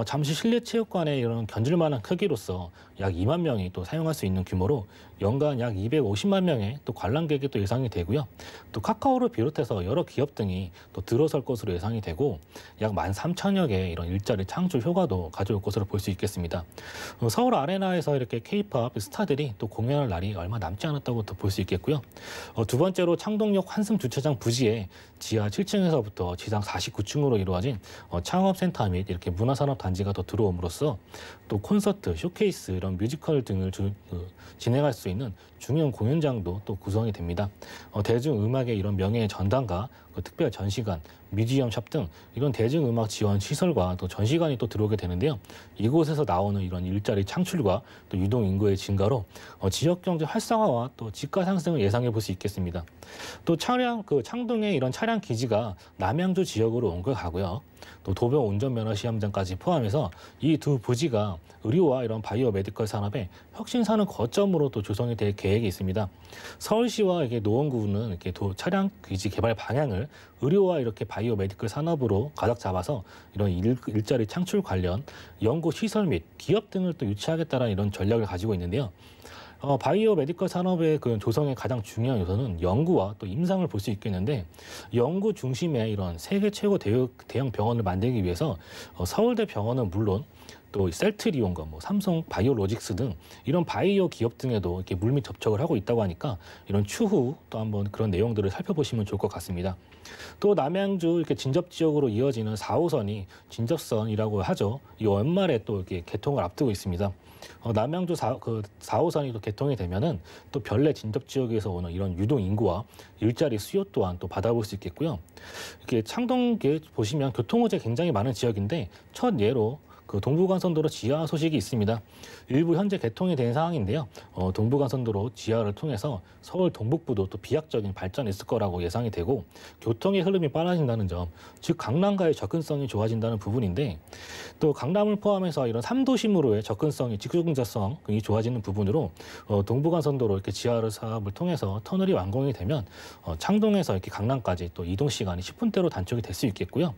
잠시 실내 체육관에 이런 견줄만한 크기로서 약 2만 명이 또 사용할 수 있는 규모로 연간 약 250만 명의 또 관람객이 또 예상이 되고요. 또 카카오를 비롯해서 여러 기업 등이 또 들어설 것으로 예상이 되고 약 13,000여 개의 이런 일자리 창출 효과도 가져올 것으로 볼 수 있겠습니다. 서울 아레나에서 이렇게 K-팝 스타들이 또 공연할 날이 얼마 남지 않았다고 또 볼 수 있겠고요. 두 번째로 창동역 환승 주차장 부지에 지하 7층에서부터 지상 49층으로 이루어진 창업센터 및 이렇게 문화산업 단지가 더 들어옴으로써 또 콘서트, 쇼케이스 이런 뮤지컬 등을 진행할 수 있는 중형 공연장도 또 구성이 됩니다. 대중음악의 이런 명예의 전당과 특별 전시관, 뮤지엄샵 등 이런 대중음악 지원 시설과 또 전시관이 또 들어오게 되는데요. 이곳에서 나오는 이런 일자리 창출과 또 유동 인구의 증가로 지역 경제 활성화와 또 집가 상승을 예상해 볼 수 있겠습니다. 또 창동의 이런 차량 기지가 남양주 지역으로 옮겨가고요. 또 도병 운전면허 시험장까지 포함해서 이 두 부지가 의료와 이런 바이오 메디컬 산업의 혁신산업 거점으로 또 조성이 될 계획이 있습니다. 서울시와 이게 노원구는 이렇게 차량 기지 개발 방향을 의료와 이렇게 바이오 메디컬 산업으로 가닥 잡아서 이런 일자리 창출 관련 연구 시설 및 기업 등을 또 유치하겠다는 이런 전략을 가지고 있는데요. 바이오 메디컬 산업의 그 조성의 가장 중요한 요소는 연구와 또 임상을 볼 수 있겠는데 연구 중심의 이런 세계 최고 대형 병원을 만들기 위해서 서울대 병원은 물론 또 셀트리온과 삼성 바이오로직스 등 이런 바이오 기업 등에도 이렇게 물밑 접촉을 하고 있다고 하니까 이런 추후 또 한번 그런 내용들을 살펴보시면 좋을 것 같습니다. 또 남양주 이렇게 진접 지역으로 이어지는 4호선이 진접선이라고 하죠. 이 연말에 또 이렇게 개통을 앞두고 있습니다. 남양주 4호선이 또 개통이 되면은 또 별내 진접 지역에서 오는 이런 유동 인구와 일자리 수요 또한 또 받아볼 수 있겠고요. 이렇게 창동에 보시면 교통호재 굉장히 많은 지역인데 첫 예로 동부간선도로 지하 소식이 있습니다. 일부 현재 개통이 된 상황인데요. 동부간선도로 지하를 통해서 서울 동북부도 또 비약적인 발전이 있을 거라고 예상이 되고 교통의 흐름이 빨라진다는 점, 즉 강남과의 접근성이 좋아진다는 부분인데 또 강남을 포함해서 이런 3도심으로의 접근성이 직구경제성이 좋아지는 부분으로 동부간선도로 이렇게 지하를 사업을 통해서 터널이 완공이 되면 창동에서 이렇게 강남까지 또 이동 시간이 10분대로 단축이 될 수 있겠고요.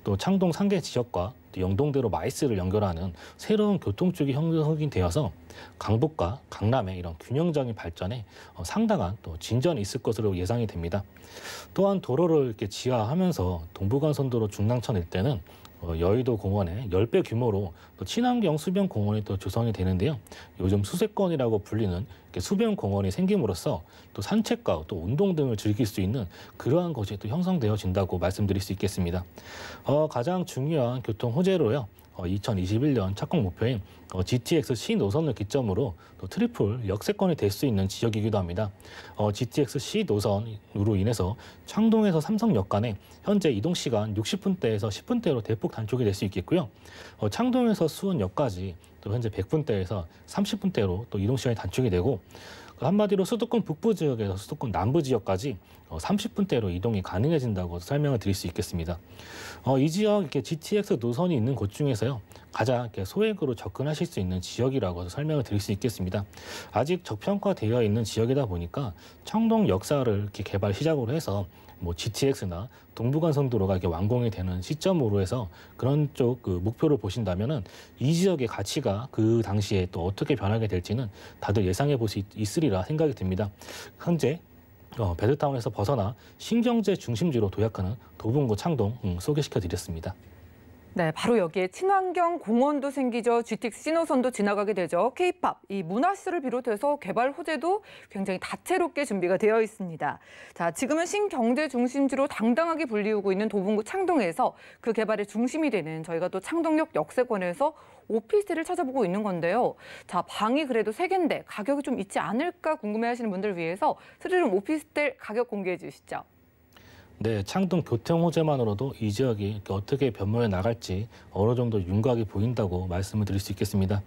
또 창동 상계 지역과 또 영동대로 마이스를 연결하는 새로운 교통축이 형성이 되어서 강북과 강남의 이런 균형적인 발전에 상당한 또 진전이 있을 것으로 예상이 됩니다. 또한 도로를 이렇게 지하하면서 동부간선도로 중랑천 일대는 여의도 공원의 10배 규모로 또 친환경 수변 공원이 또 조성이 되는데요. 요즘 수세권이라고 불리는 수변 공원이 생김으로써 또 산책과 또 운동 등을 즐길 수 있는 그러한 것이 또 형성되어진다고 말씀드릴 수 있겠습니다. 가장 중요한 교통 호재로요. 2021년 착공 목표인 GTX C 노선을 기점으로 또 트리플 역세권이 될 수 있는 지역이기도 합니다. GTX C 노선으로 인해서 창동에서 삼성역 간의 현재 이동 시간 60분대에서 10분대로 대폭 단축이 될 수 있겠고요. 창동에서 수원역까지 또 현재 100분대에서 30분대로 또 이동 시간이 단축이 되고 한마디로 수도권 북부 지역에서 수도권 남부 지역까지 30분대로 이동이 가능해진다고 설명을 드릴 수 있겠습니다. 이 지역 이렇게 GTX 노선이 있는 곳 중에서요 가장 이렇게 소액으로 접근하실 수 있는 지역이라고 설명을 드릴 수 있겠습니다. 아직 저평가되어 있는 지역이다 보니까 창동 역사를 이렇게 개발 시작으로 해서 GTX나 동부간선도로가 이렇게 완공이 되는 시점으로 해서 그런 쪽 목표를 보신다면은 이 지역의 가치가 그 당시에 또 어떻게 변하게 될지는 다들 예상해 볼 수 있으리라 생각이 듭니다. 현재 베드타운에서 벗어나 신경제 중심지로 도약하는 도봉구 창동 소개시켜 드렸습니다. 네, 바로 여기에 친환경 공원도 생기죠. GTX 신호선도 지나가게 되죠. K-팝, 이 문화시설을 비롯해서 개발 호재도 굉장히 다채롭게 준비가 되어 있습니다. 자, 지금은 신경제 중심지로 당당하게 불리우고 있는 도봉구 창동에서 그 개발의 중심이 되는 저희가 또 창동역 역세권에서 오피스텔을 찾아보고 있는 건데요. 자, 방이 그래도 3개인데 가격이 좀 있지 않을까 궁금해하시는 분들을 위해서 스리룸 오피스텔 가격 공개해 주시죠. 네, 창동 교통 호재만으로도 이 지역이 어떻게 변모해 나갈지 어느 정도 윤곽이 보인다고 말씀을 드릴 수 있겠습니다.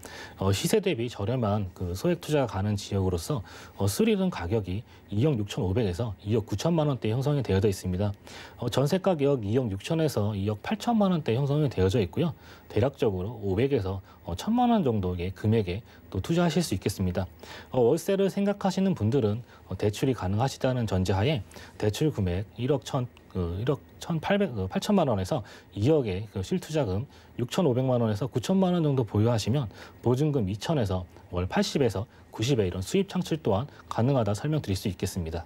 시세 대비 저렴한 그 소액 투자가 가는 지역으로서 스릴은 가격이 2억 6,500에서 2억 9천만 원대 형성이 되어져 있습니다. 전세 가격 2억 6천에서 2억 8천만 원대 형성이 되어져 있고요. 대략적으로 500에서 1,000만 원 정도의 금액에 또 투자하실 수 있겠습니다. 월세를 생각하시는 분들은 대출이 가능하시다는 전제하에 대출 금액 1억 8천만 원에서 2억의 그 실투자금 6,500만 원에서 9천만 원 정도 보유하시면 보증금 2천에서 월 80에서 90의 이런 수입 창출 또한 가능하다 설명드릴 수 있겠습니다.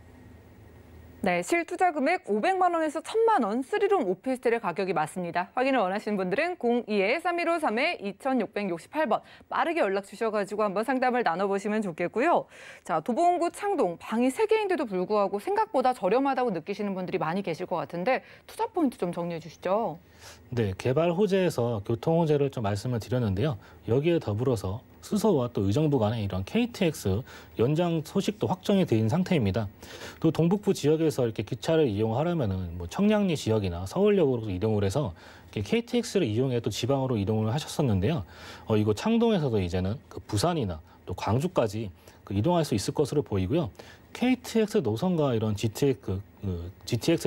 네, 실투자 금액 500만 원에서 1,000만 원, 3룸 오피스텔의 가격이 맞습니다. 확인을 원하시는 분들은 02-3153-2668번 빠르게 연락 주셔가지고 한번 상담을 나눠보시면 좋겠고요. 자, 도봉구 창동 방이 3개인데도 불구하고 생각보다 저렴하다고 느끼시는 분들이 많이 계실 것 같은데 투자 포인트 좀 정리해 주시죠. 네, 개발 호재에서 교통 호재를 좀 말씀을 드렸는데요. 여기에 더불어서 수서와 또 의정부 간의 이런 KTX 연장 소식도 확정이 된 상태입니다. 또 동북부 지역에서 이렇게 기차를 이용하려면은 뭐 청량리 지역이나 서울역으로 이동을 해서 KTX를 이용해 또 지방으로 이동을 하셨었는데요. 이거 창동에서도 이제는 그 부산이나 또 광주까지 이동할 수 있을 것으로 보이고요. KTX 노선과 이런 GTX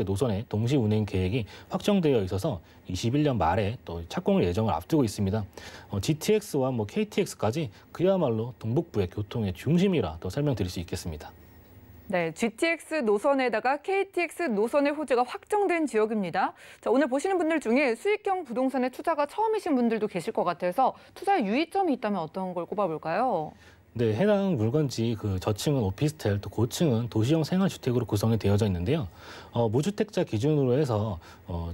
노선의 동시 운행 계획이 확정되어 있어서 21년 말에 또 착공을 예정을 앞두고 있습니다. GTX와 KTX까지 그야말로 동북부의 교통의 중심이라 또 설명드릴 수 있겠습니다. 네, GTX 노선에다가 KTX 노선의 호재가 확정된 지역입니다. 자, 오늘 보시는 분들 중에 수익형 부동산에 투자가 처음이신 분들도 계실 것 같아서 투자의 유의점이 있다면 어떤 걸 꼽아볼까요? 네, 해당 물건지 저층은 오피스텔, 또 고층은 도시형 생활주택으로 구성이 되어져 있는데요. 무주택자 기준으로 해서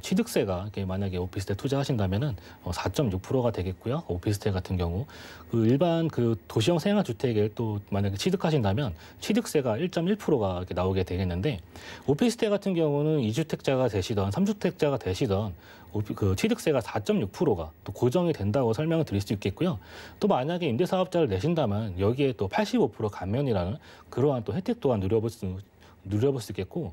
취득세가 만약에 오피스텔 투자하신다면은 4.6%가 되겠고요. 오피스텔 같은 경우 일반 도시형 생활주택에 또 만약에 취득하신다면 취득세가 1.1%가 나오게 되겠는데 오피스텔 같은 경우는 2주택자가 되시던 3주택자가 되시던 취득세가 4.6%가 또 고정이 된다고 설명을 드릴 수 있겠고요. 또 만약에 임대사업자를 내신다면 여기에 또 85% 감면이라는 그러한 또 혜택 또한 누려볼 수 있겠고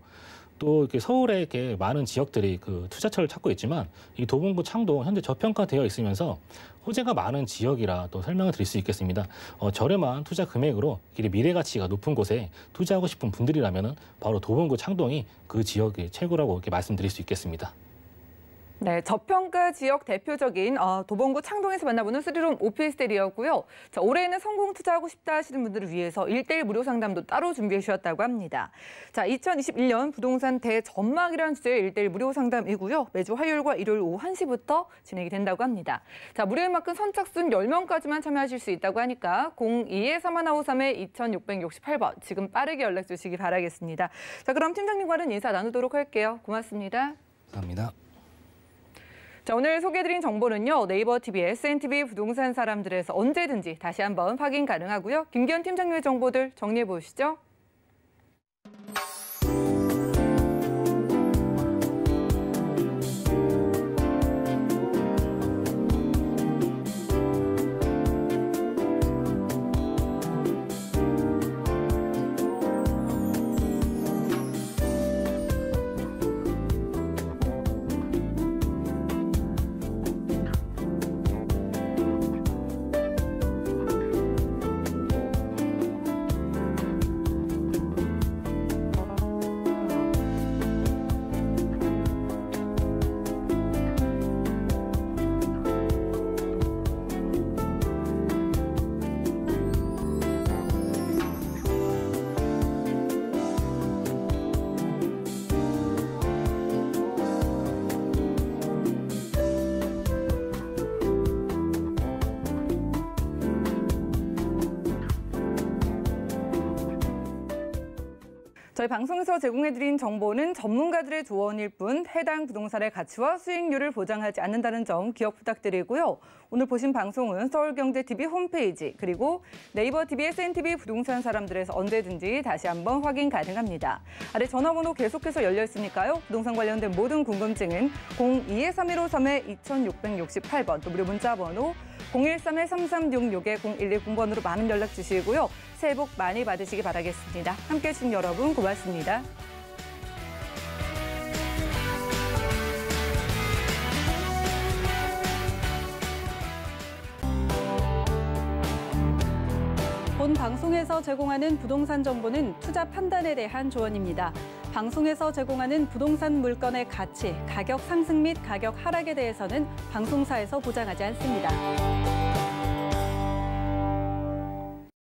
또 이렇게 서울에 이렇게 많은 지역들이 투자처를 찾고 있지만 이 도봉구 창동 현재 저평가되어 있으면서 호재가 많은 지역이라 또 설명을 드릴 수 있겠습니다. 저렴한 투자 금액으로 미래 가치가 높은 곳에 투자하고 싶은 분들이라면은 바로 도봉구 창동이 그 지역의 최고라고 이렇게 말씀드릴 수 있겠습니다. 네, 저평가 지역 대표적인 도봉구 창동에서 만나보는 3룸 오피스텔이었고요. 자, 올해는 성공 투자하고 싶다 하시는 분들을 위해서 1:1 무료 상담도 따로 준비해 주셨다고 합니다. 자, 2021년 부동산 대전망이라는 주제의 1:1 무료 상담이고요. 매주 화요일과 일요일 오후 1시부터 진행이 된다고 합니다. 자, 무료인만큼 선착순 10명까지만 참여하실 수 있다고 하니까 02-3153-2668번 지금 빠르게 연락 주시기 바라겠습니다. 자, 그럼 팀장님과는 인사 나누도록 할게요. 고맙습니다. 감사합니다. 자, 오늘 소개해드린 정보는요. 네이버 TV, SNTV 부동산 사람들에서 언제든지 다시 한번 확인 가능하고요. 김기현 팀장님의 정보들 정리해 보시죠. 저희 방송에서 제공해드린 정보는 전문가들의 조언일 뿐 해당 부동산의 가치와 수익률을 보장하지 않는다는 점 기억 부탁드리고요. 오늘 보신 방송은 서울경제TV 홈페이지 그리고 네이버 TV, SNTV 부동산 사람들에서 언제든지 다시 한번 확인 가능합니다. 아래 전화번호 계속해서 열려 있으니까요. 부동산 관련된 모든 궁금증은 02-3153-2668번 또 무료 문자번호 013-3366-0110번으로 많은 연락 주시고요. 새해 복 많이 받으시기 바라겠습니다. 함께해 주신 여러분 고맙습니다. 본 방송에서 제공하는 부동산 정보는 투자 판단에 대한 조언입니다. 방송에서 제공하는 부동산 물건의 가치, 가격 상승 및 가격 하락에 대해서는 방송사에서 보장하지 않습니다.